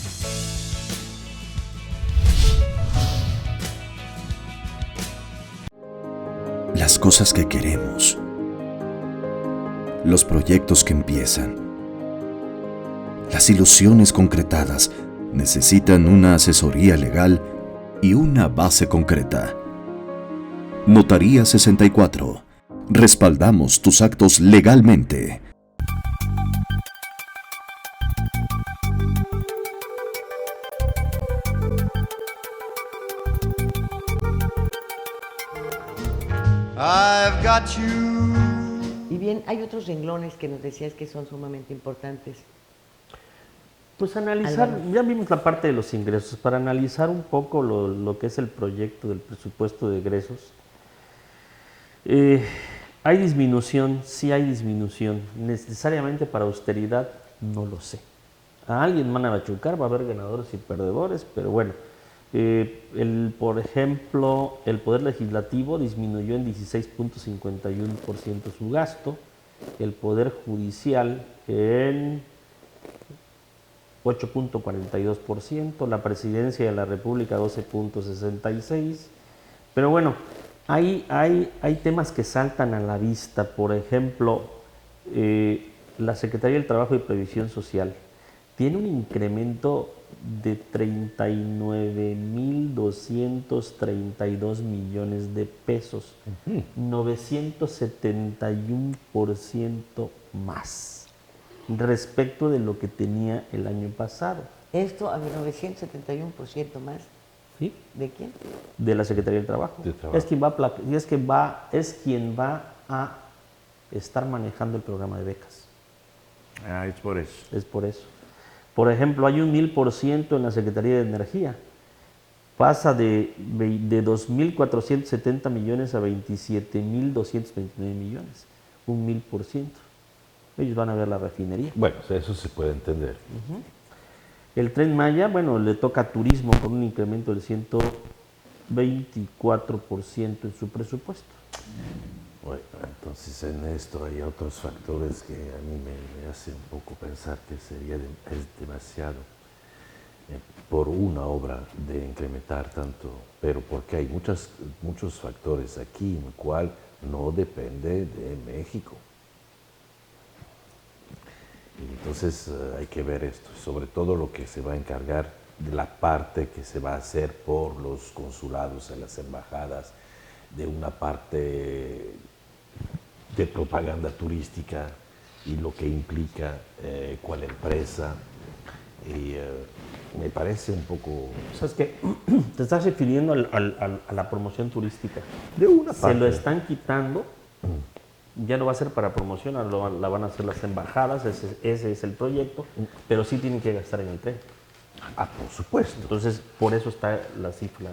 Las cosas que queremos, los proyectos que empiezan, las ilusiones concretadas necesitan una asesoría legal y una base concreta. Notaría 64. Respaldamos tus actos legalmente. I've got you. Y bien, hay otros renglones que nos decías que son sumamente importantes. Pues analizar, Álvaro. ya vimos la parte de los ingresos, para analizar un poco lo que es el proyecto del presupuesto de egresos. ¿Hay disminución? Sí hay disminución. ¿Necesariamente para austeridad? No lo sé. A alguien van a machucar, va a haber ganadores y perdedores, pero bueno, Por ejemplo, el Poder Legislativo disminuyó en 16.51% su gasto, el Poder Judicial en 8.42%, la Presidencia de la República 12.66%, pero bueno, hay temas que saltan a la vista. Por ejemplo, la Secretaría del Trabajo y Previsión Social tiene un incremento de 39.232 millones de pesos, 971% más respecto de lo que tenía el año pasado. Esto a 971% más. ¿Sí? ¿De quién? De la Secretaría del Trabajo. Es quien va a estar manejando el programa de becas. Ah, es por eso. Es por eso. Por ejemplo, hay un 1000% en la Secretaría de Energía. Pasa de 2.470 millones a 27.229 millones. Un 1000%. Ellos van a ver la refinería. Bueno, o sea, eso se puede entender. El Tren Maya, bueno, le toca a turismo con un incremento del 124% en su presupuesto. Bueno, entonces en esto hay otros factores que a mí me hacen un poco pensar que es demasiado por una obra de incrementar tanto, pero porque hay muchos factores aquí en el cual no depende de México. Y entonces hay que ver esto, sobre todo lo que se va a encargar de la parte que se va a hacer por los consulados en las embajadas, de una parte de propaganda turística y lo que implica cuál empresa. Y me parece un poco... ¿Sabes qué? Te estás refiriendo a la promoción turística. De una parte. Se lo están quitando. Ya no va a ser para promoción, la van a hacer las embajadas, ese es el proyecto, pero sí tienen que gastar en el tren. Ah, por supuesto. Entonces, por eso está la cifra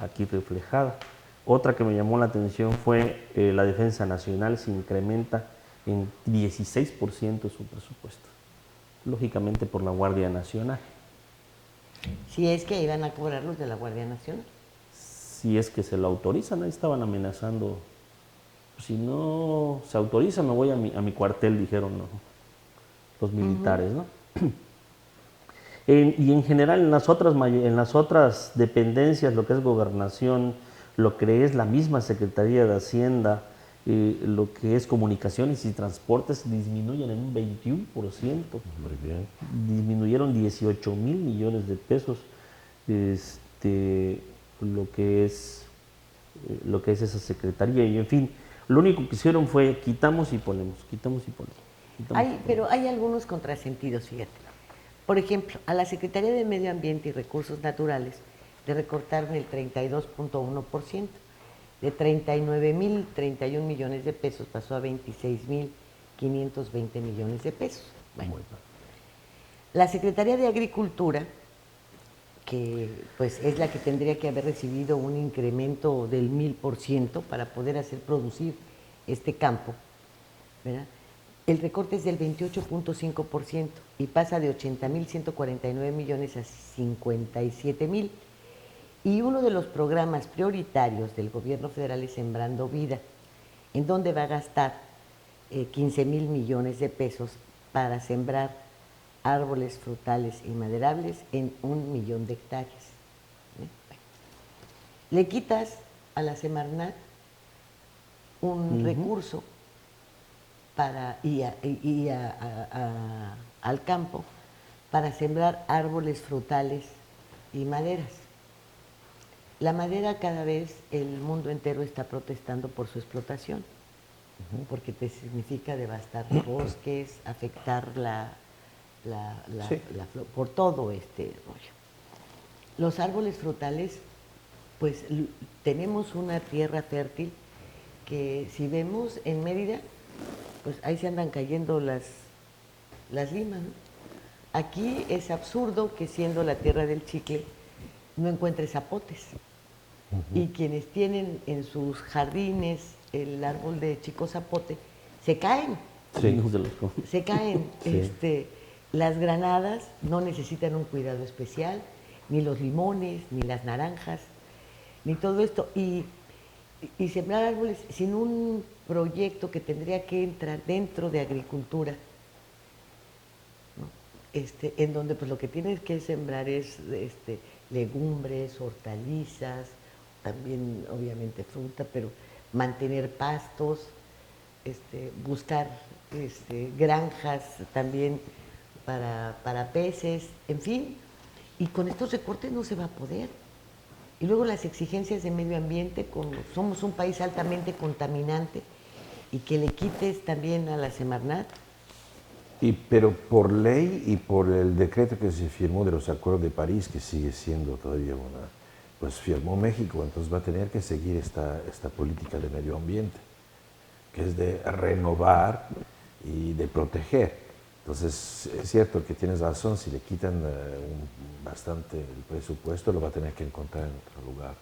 aquí reflejada. Otra que me llamó la atención fue la Defensa Nacional se incrementa en 16% su presupuesto, lógicamente por la Guardia Nacional. Si es que iban a cobrar los de la Guardia Nacional. Si es que se lo autorizan, ahí estaban amenazando. Si no se autoriza, me voy a mi cuartel, dijeron los militares, ¿no? Y en general en las otras dependencias, lo que es gobernación, lo que es la misma Secretaría de Hacienda, lo que es comunicaciones y transportes, disminuyen en un 21%. Muy bien. Disminuyeron 18 mil millones de pesos lo que es esa secretaría. Y en fin, lo único que hicieron fue quitamos y ponemos. Pero hay algunos contrasentidos, fíjate. Por ejemplo, a la Secretaría de Medio Ambiente y Recursos Naturales le recortaron el 32.1%. De 39.031 millones de pesos pasó a 26.520 millones de pesos. Bueno. La Secretaría de Agricultura, que pues es la que tendría que haber recibido un incremento del 1000% para poder hacer producir este campo, ¿verdad? El recorte es del 28.5% y pasa de 80.149 millones a 57.000. Y uno de los programas prioritarios del gobierno federal es Sembrando Vida, en donde va a gastar 15.000 millones de pesos para sembrar árboles frutales y maderables en 1 millón de hectáreas. Le quitas a la Semarnat un recurso al campo para sembrar árboles frutales y maderas. La madera, cada vez el mundo entero está protestando por su explotación, porque te significa devastar bosques, afectar por todo este rollo. Los árboles frutales, pues tenemos una tierra fértil que si vemos en Mérida, pues ahí se andan cayendo las limas, ¿no? Aquí es absurdo que siendo la tierra del chicle no encuentres zapotes. Y quienes tienen en sus jardines el árbol de chico zapote, se caen. Sí. Se caen. Sí. Las granadas no necesitan un cuidado especial, ni los limones, ni las naranjas, ni todo esto. Y sembrar árboles sin un proyecto que tendría que entrar dentro de agricultura, ¿no? En donde pues lo que tienes que sembrar es legumbres, hortalizas, también obviamente fruta, pero mantener pastos, buscar granjas también para peces, en fin, y con estos recortes no se va a poder. Y luego las exigencias de medio ambiente, somos un país altamente contaminante, y que le quites también a la Semarnat. Pero por ley y por el decreto que se firmó de los Acuerdos de París, que sigue siendo todavía pues firmó México, entonces va a tener que seguir esta política de medio ambiente, que es de renovar y de proteger. Entonces, es cierto que tienes razón, si le quitan bastante el presupuesto, lo va a tener que encontrar en otro lugar.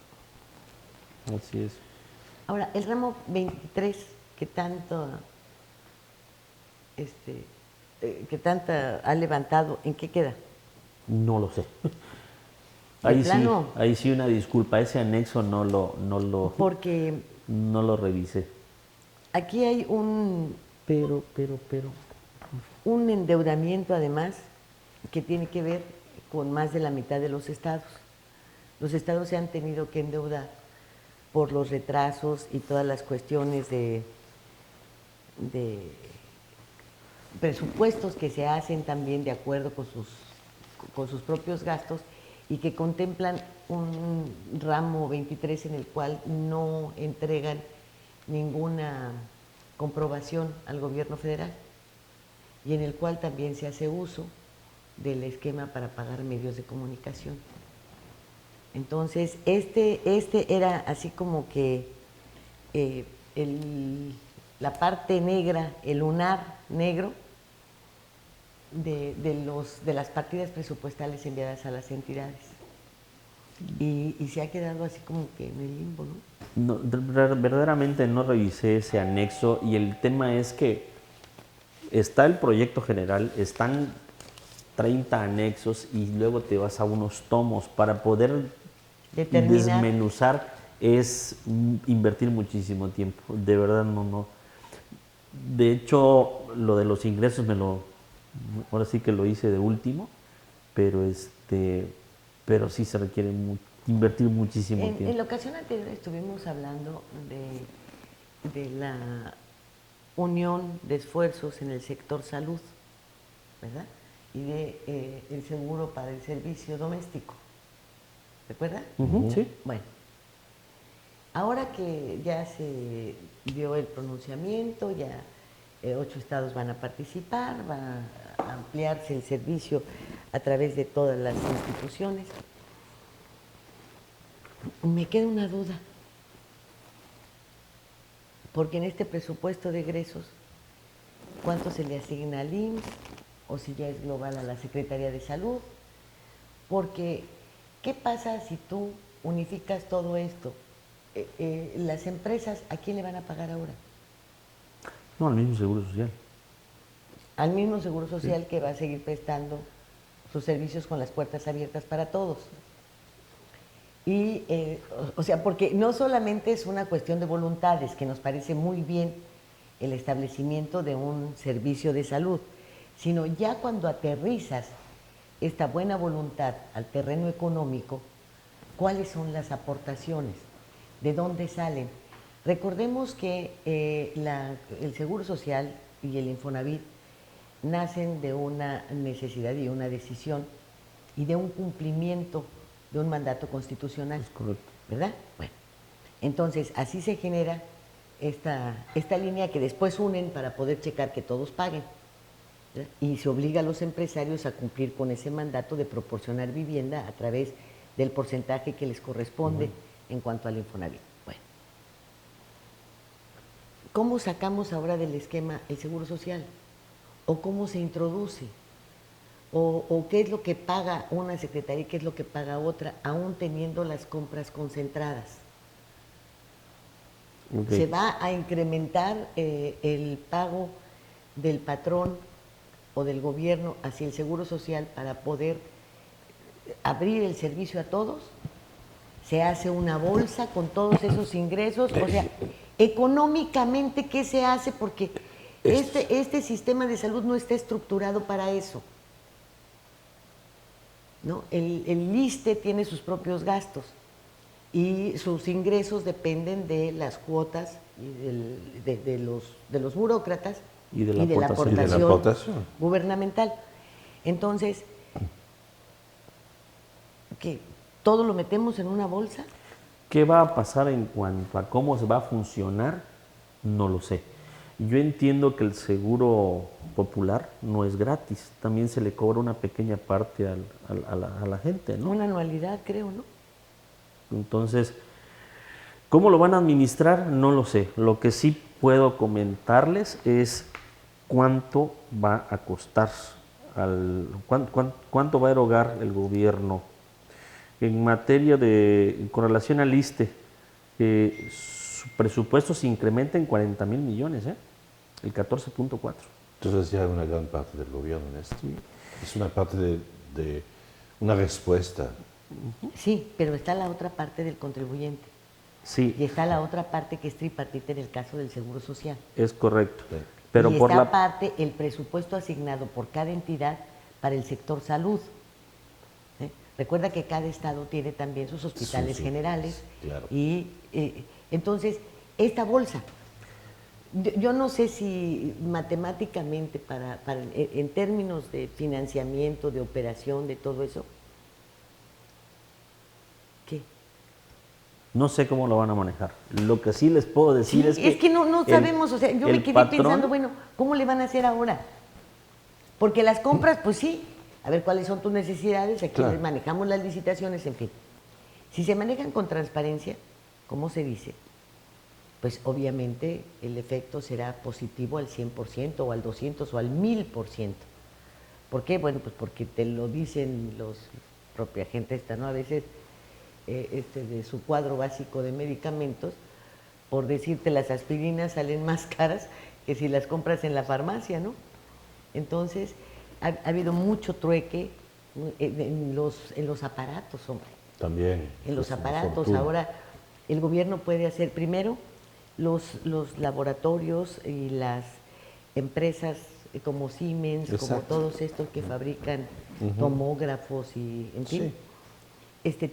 Así es. Ahora, el ramo 23, que tanta ha levantado, ¿en qué queda? No lo sé. Plano? Ahí sí una disculpa, ese anexo no lo Porque revisé. aquí hay un endeudamiento además que tiene que ver con más de la mitad de los estados. Los estados se han tenido que endeudar por los retrasos y todas las cuestiones de presupuestos que se hacen también de acuerdo con sus propios gastos, y que contemplan un ramo 23 en el cual no entregan ninguna comprobación al gobierno federal, y en el cual también se hace uso del esquema para pagar medios de comunicación. Entonces, este era así como que la parte negra, el lunar negro de las partidas presupuestales enviadas a las entidades. Y se ha quedado así como que en el limbo, ¿no? Verdaderamente no revisé ese anexo, y el tema es que está el proyecto general, están 30 anexos, y luego te vas a unos tomos para poder desmenuzar. Es invertir muchísimo tiempo, de verdad no. De hecho, lo de los ingresos ahora sí que lo hice de último, pero sí se requiere invertir muchísimo tiempo. En la ocasión anterior estuvimos hablando de la unión de esfuerzos en el sector salud, ¿verdad? Y de el seguro para el servicio doméstico. ¿Recuerda? Sí. Bueno, ahora que ya se dio el pronunciamiento, ya 8 estados van a participar, va a ampliarse el servicio a través de todas las instituciones. Me queda una duda, porque en este presupuesto de egresos, ¿cuánto se le asigna al IMSS? O si ya es global a la Secretaría de Salud. Porque, ¿qué pasa si tú unificas todo esto? Las empresas, ¿a quién le van a pagar ahora? No, al mismo Seguro Social. Al mismo Seguro Social, sí, que va a seguir prestando sus servicios con las puertas abiertas para todos. Y, o sea, porque no solamente es una cuestión de voluntades, que nos parece muy bien el establecimiento de un servicio de salud, sino ya cuando aterrizas esta buena voluntad al terreno económico, ¿cuáles son las aportaciones? ¿De dónde salen? Recordemos que el Seguro Social y el Infonavit nacen de una necesidad y una decisión y de un cumplimiento de un mandato constitucional. Es correcto. ¿Verdad? Bueno, entonces así se genera esta línea que después unen para poder checar que todos paguen, ¿verdad? Y se obliga a los empresarios a cumplir con ese mandato de proporcionar vivienda a través del porcentaje que les corresponde en cuanto al Infonavit. Bueno, ¿cómo sacamos ahora del esquema el Seguro Social? ¿O cómo se introduce? ¿O qué es lo que paga una secretaría y qué es lo que paga otra, aún teniendo las compras concentradas? Okay. ¿Se va a incrementar el pago del patrón o del gobierno hacia el Seguro Social para poder abrir el servicio a todos, se hace una bolsa con todos esos ingresos, o sea, económicamente, ¿qué se hace? Porque este sistema de salud no está estructurado para eso, ¿no? El ISSSTE tiene sus propios gastos y sus ingresos dependen de las cuotas y de los burócratas Y de la la aportación. Y de la aportación. gubernamental. Entonces, ¿qué? ¿Todo lo metemos en una bolsa? ¿Qué va a pasar en cuanto a cómo se va a funcionar? No lo sé. Yo entiendo que el seguro popular no es gratis, también se le cobra una pequeña parte a la gente, ¿no? Una anualidad, creo, ¿no? Entonces, ¿cómo lo van a administrar? No lo sé. Lo que sí puedo comentarles es cuánto va a costar, cuánto va a erogar el gobierno. En materia con relación al ISSSTE, su presupuesto se incrementa en 40 mil millones, el 14.4. Entonces ya hay una gran parte del gobierno en esto. Es una parte de una respuesta. Sí, pero está la otra parte del contribuyente. Sí, Y está la otra parte que es tripartita en el caso del Seguro Social. es correcto. Sí. Pero y por está la aparte el presupuesto asignado por cada entidad para el sector salud. Recuerda que cada estado tiene también sus hospitales Sí, generales. claro. Y entonces, esta bolsa, yo no sé si matemáticamente, en términos de financiamiento, de operación, de todo eso, ¿qué? no sé cómo lo van a manejar. Lo que sí les puedo decir Sí, es que no sabemos, o sea, yo me el quedé patrón- pensando, bueno, ¿cómo le van a hacer ahora? Porque las compras, pues sí, a ver cuáles son tus necesidades, aquí Claro. les manejamos las licitaciones, en fin. Si se manejan con transparencia, ¿cómo se dice? Pues obviamente el efecto será positivo al 100% o al 200 o al 1000%. ¿Por qué? Bueno, pues porque te lo dicen los propia gente esta, ¿no? A veces de su cuadro básico de medicamentos, por decirte, las aspirinas salen más caras que si las compras en la farmacia, ¿no? Entonces, ha habido mucho trueque en los aparatos, hombre. También. En los es una aparatos. fortuna. Ahora, el gobierno puede hacer primero los laboratorios y las empresas como Siemens, como Exacto. todos estos que fabrican tomógrafos y, en fin,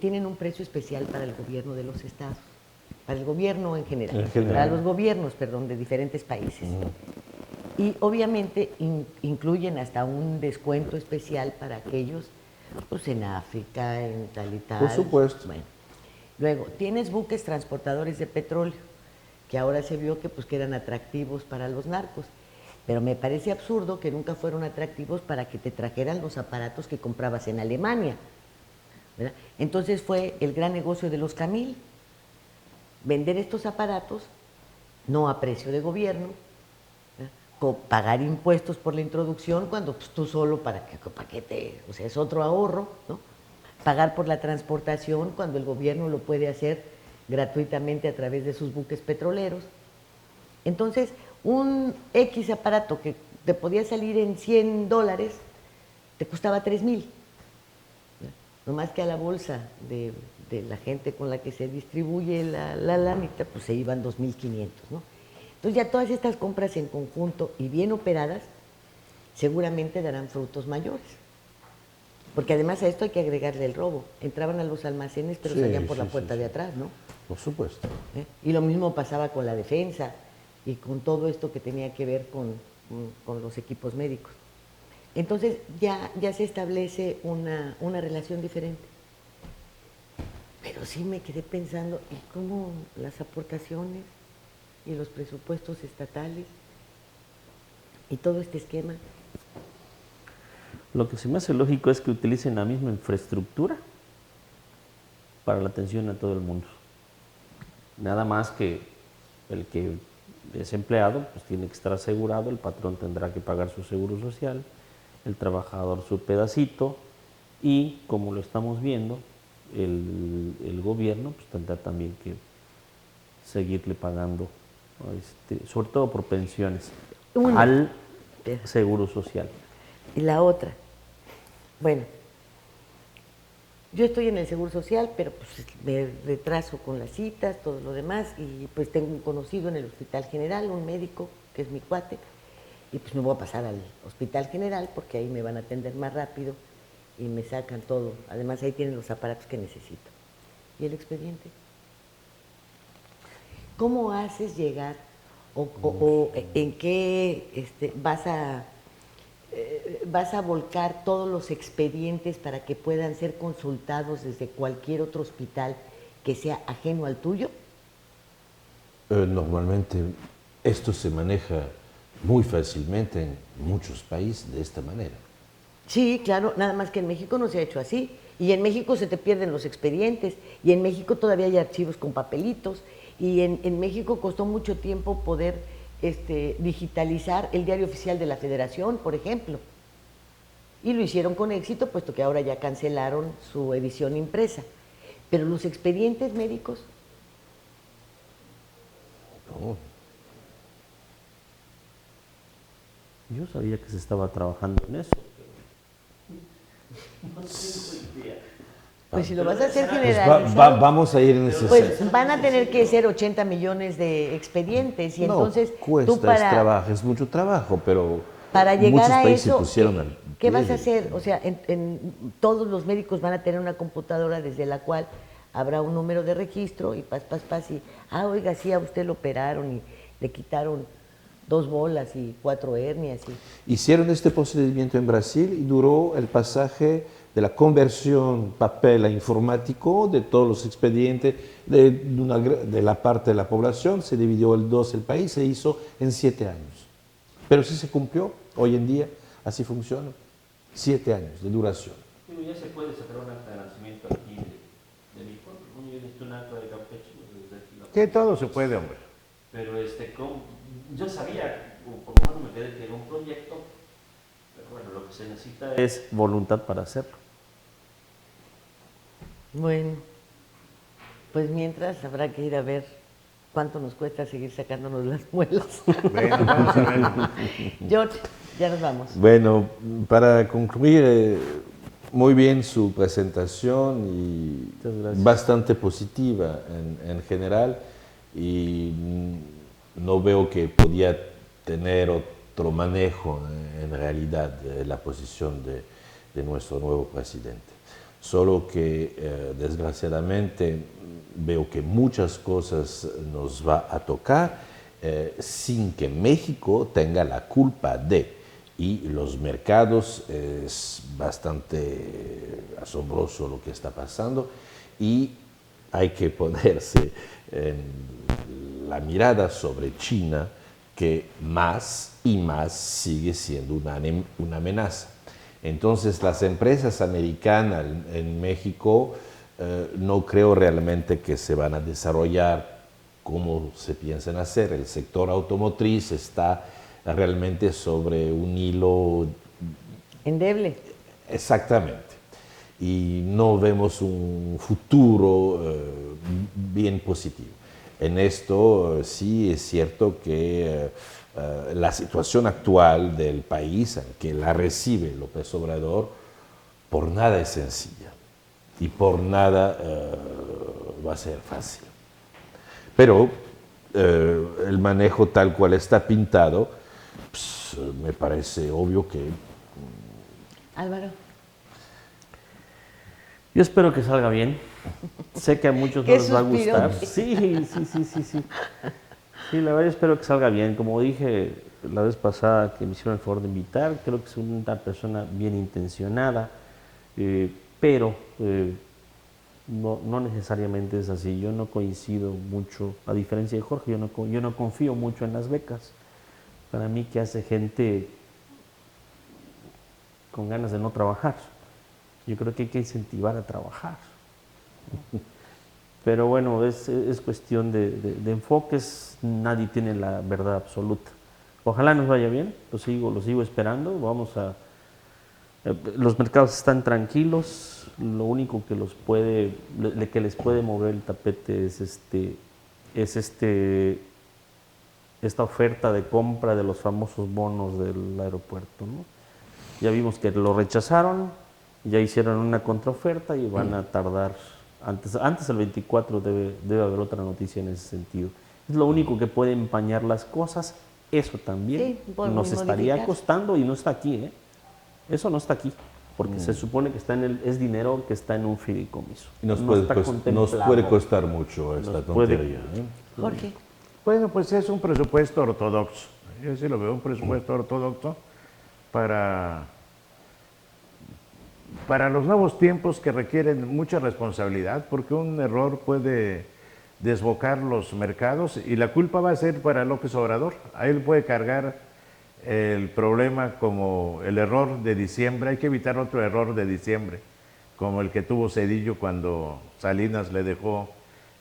tienen un precio especial para el gobierno de los estados, para el gobierno en general, En general. para los gobiernos, perdón, de diferentes países. Y obviamente incluyen hasta un descuento especial para aquellos, pues en África, en tal y tal. Por supuesto. Bueno. Luego, tienes buques transportadores de petróleo, que ahora se vio que eran atractivos para los narcos. Pero me parece absurdo que nunca fueron atractivos para que te trajeran los aparatos que comprabas en Alemania, ¿verdad? Entonces fue el gran negocio de los Camil, vender estos aparatos, no a precio de gobierno, pagar impuestos por la introducción cuando pues, tú solo para que o sea, es otro ahorro, ¿no? Pagar por la transportación cuando el gobierno lo puede hacer gratuitamente a través de sus buques petroleros. Entonces, un X aparato que te podía salir en $100, te costaba 3,000. No más que a la bolsa de la gente con la que se distribuye la lanita, pues se iban 2,500, ¿no? Entonces ya todas estas compras en conjunto y bien operadas seguramente darán frutos mayores. Porque además a esto hay que agregarle el robo. Entraban a los almacenes pero Sí, salían por la sí, puerta sí, de sí. atrás, ¿no? Por supuesto. Y lo mismo pasaba con la defensa y con todo esto que tenía que ver con los equipos médicos. Entonces ya se establece una relación diferente. Pero sí me quedé pensando, ¿y cómo las aportaciones y los presupuestos estatales y todo este esquema? Lo que se me hace lógico es que utilicen la misma infraestructura para la atención a todo el mundo. Nada más que el que es empleado pues tiene que estar asegurado, el patrón tendrá que pagar su seguro social, el trabajador su pedacito y, como lo estamos viendo, el gobierno pues tendrá también que seguirle pagando, sobre todo por pensiones, Una. al seguro social. Y la otra, bueno, Yo estoy en el Seguro Social, pero pues me retraso con las citas, todo lo demás, y pues tengo un conocido en el Hospital General, un médico que es mi cuate, y pues me voy a pasar al Hospital General porque ahí me van a atender más rápido y me sacan todo. Además ahí tienen los aparatos que necesito. ¿Y el expediente? ¿Cómo haces llegar o en qué vas a volcar todos los expedientes para que puedan ser consultados desde cualquier otro hospital que sea ajeno al tuyo? Normalmente esto se maneja muy fácilmente en muchos países de esta manera. Sí, claro, nada más que en México no se ha hecho así. Y en México se te pierden los expedientes, y en México todavía hay archivos con papelitos, y en México costó mucho tiempo poder digitalizar el diario oficial de la Federación, por ejemplo. Y lo hicieron con éxito, puesto que ahora ya cancelaron su edición impresa. Pero los expedientes médicos, No, Yo sabía que se estaba trabajando en eso. No tengo idea. pues si lo vas a hacer pues generalizado, vamos a ir en ese pues van a tener que ser 80 millones de expedientes, y No, entonces cuesta, tú es mucho trabajo, pero para llegar muchos a países eso, pusieron al ¿qué pie vas a de- hacer? O sea, todos los médicos van a tener una computadora desde la cual habrá un número de registro y y, oiga, sí, a usted lo operaron y le quitaron 2 bolas y 4 hernias. Hicieron este procedimiento en Brasil y duró el pasaje de la conversión papel a informático de todos los expedientes de la parte de la población, se dividió el 2 el país, se hizo en 7 años. Pero sí se cumplió, hoy en día así funciona, 7 años de duración. Ya se puede sacar un acta de nacimiento aquí de mi pueblo. Yo necesito un acta de Campeche, desde aquí. Que todo se puede, hombre. Pero yo sabía, o por lo menos me quedé que era un proyecto, pero bueno, lo que se necesita es voluntad para hacerlo. Bueno, pues mientras habrá que ir a ver cuánto nos cuesta seguir sacándonos las muelas. Bueno, vamos a ver. George, ya nos vamos. Bueno, para concluir, muy bien su presentación y Muchas gracias. bastante positiva en general, y no veo que podía tener otro manejo en realidad de la posición de nuestro nuevo presidente. Solo que desgraciadamente veo que muchas cosas nos va a tocar sin que México tenga la culpa de. Y los mercados, es bastante asombroso lo que está pasando, y hay que ponerse en la mirada sobre China, que más y más sigue siendo una amenaza. Entonces las empresas americanas en México no creo realmente que se van a desarrollar como se piensan hacer. El sector automotriz está realmente sobre un hilo. Endeble. Exactamente. Y no vemos un futuro bien positivo. En esto sí es cierto que la situación actual del país, en que la recibe López Obrador, por nada es sencilla y por nada va a ser fácil. Pero el manejo tal cual está pintado, pues, me parece obvio que... Álvaro. Yo espero que salga bien. Sé que a muchos no ¿Qué les va a gustar. suspiro? Sí. Sí, la verdad yo espero que salga bien. Como dije la vez pasada que me hicieron el favor de invitar, creo que es una persona bien intencionada, pero no necesariamente es así. Yo no coincido mucho, a diferencia de Jorge, yo no confío mucho en las becas. Para mí, que hace gente con ganas de no trabajar. Yo creo que hay que incentivar a trabajar. Pero bueno, es cuestión de enfoques, nadie tiene la verdad absoluta. Ojalá nos vaya bien, lo sigo esperando. Los mercados están tranquilos, lo único que les puede mover el tapete es esta oferta de compra de los famosos bonos del aeropuerto, ¿no? Ya vimos que lo rechazaron, Ya hicieron una contraoferta y van a tardar, antes del 24 debe haber otra noticia en ese sentido. Es lo único que puede empañar las cosas. Eso también Sí, nos estaría modificar. costando y no está aquí, ¿eh? Eso no está aquí, porque se supone que es dinero que está en un fideicomiso. Y nos, No puede está nos contemplado. puede costar mucho esta Nos puede- tontería. Jorge, Bueno, pues es un presupuesto ortodoxo. Yo sí lo veo un presupuesto ortodoxo para los nuevos tiempos que requieren mucha responsabilidad, porque un error puede desbocar los mercados y la culpa va a ser para López Obrador. A él puede cargar el problema como el error de diciembre. Hay que evitar otro error de diciembre, como el que tuvo Zedillo cuando Salinas le dejó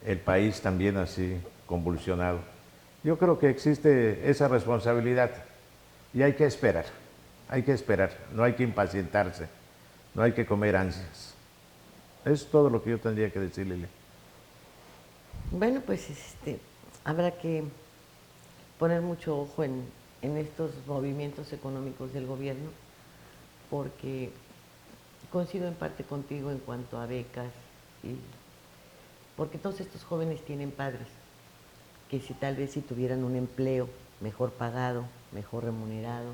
el país también así convulsionado. Yo creo que existe esa responsabilidad y hay que esperar, no hay que impacientarse, no hay que comer ansias. Es todo lo que yo tendría que decir, Lili. bueno, pues habrá que poner mucho ojo en estos movimientos económicos del gobierno, porque coincido en parte contigo en cuanto a becas, porque todos estos jóvenes tienen padres que tal vez si tuvieran un empleo mejor pagado, mejor remunerado,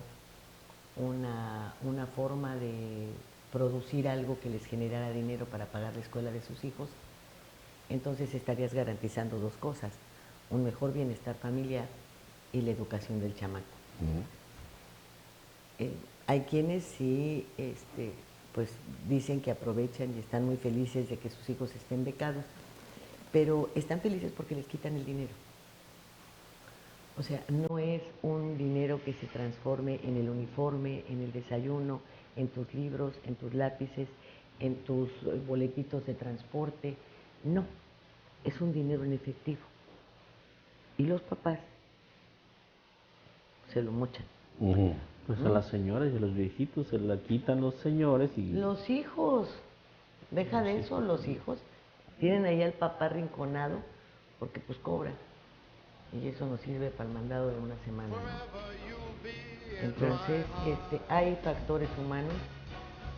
una forma de producir algo que les generara dinero para pagar la escuela de sus hijos, entonces estarías garantizando dos cosas: un mejor bienestar familiar y la educación del chamaco. Hay quienes sí pues dicen que aprovechan y están muy felices de que sus hijos estén becados, pero están felices porque les quitan el dinero. O sea, no es un dinero que se transforme en el uniforme, en el desayuno, en tus libros, en tus lápices, en tus boletitos de transporte. No, es un dinero en efectivo. Y los papás se lo mochan. Pues a las señoras y a los viejitos se la quitan los señores y... Los hijos, deja de eso, los hijos tienen ahí al papá arrinconado porque pues cobran. Y eso nos sirve para el mandado de una semana, ¿no? Entonces, hay factores humanos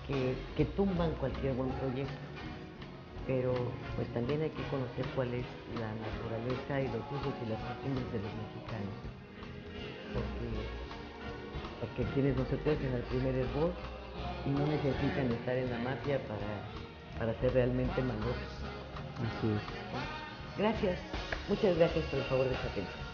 que tumban cualquier buen proyecto, pero pues también hay que conocer cuál es la naturaleza y los usos y las costumbres de los mexicanos, porque quienes no se cuecen al primer hervor y no necesitan estar en la mafia para ser realmente malos. Así es. Gracias, muchas gracias por el favor de su atención.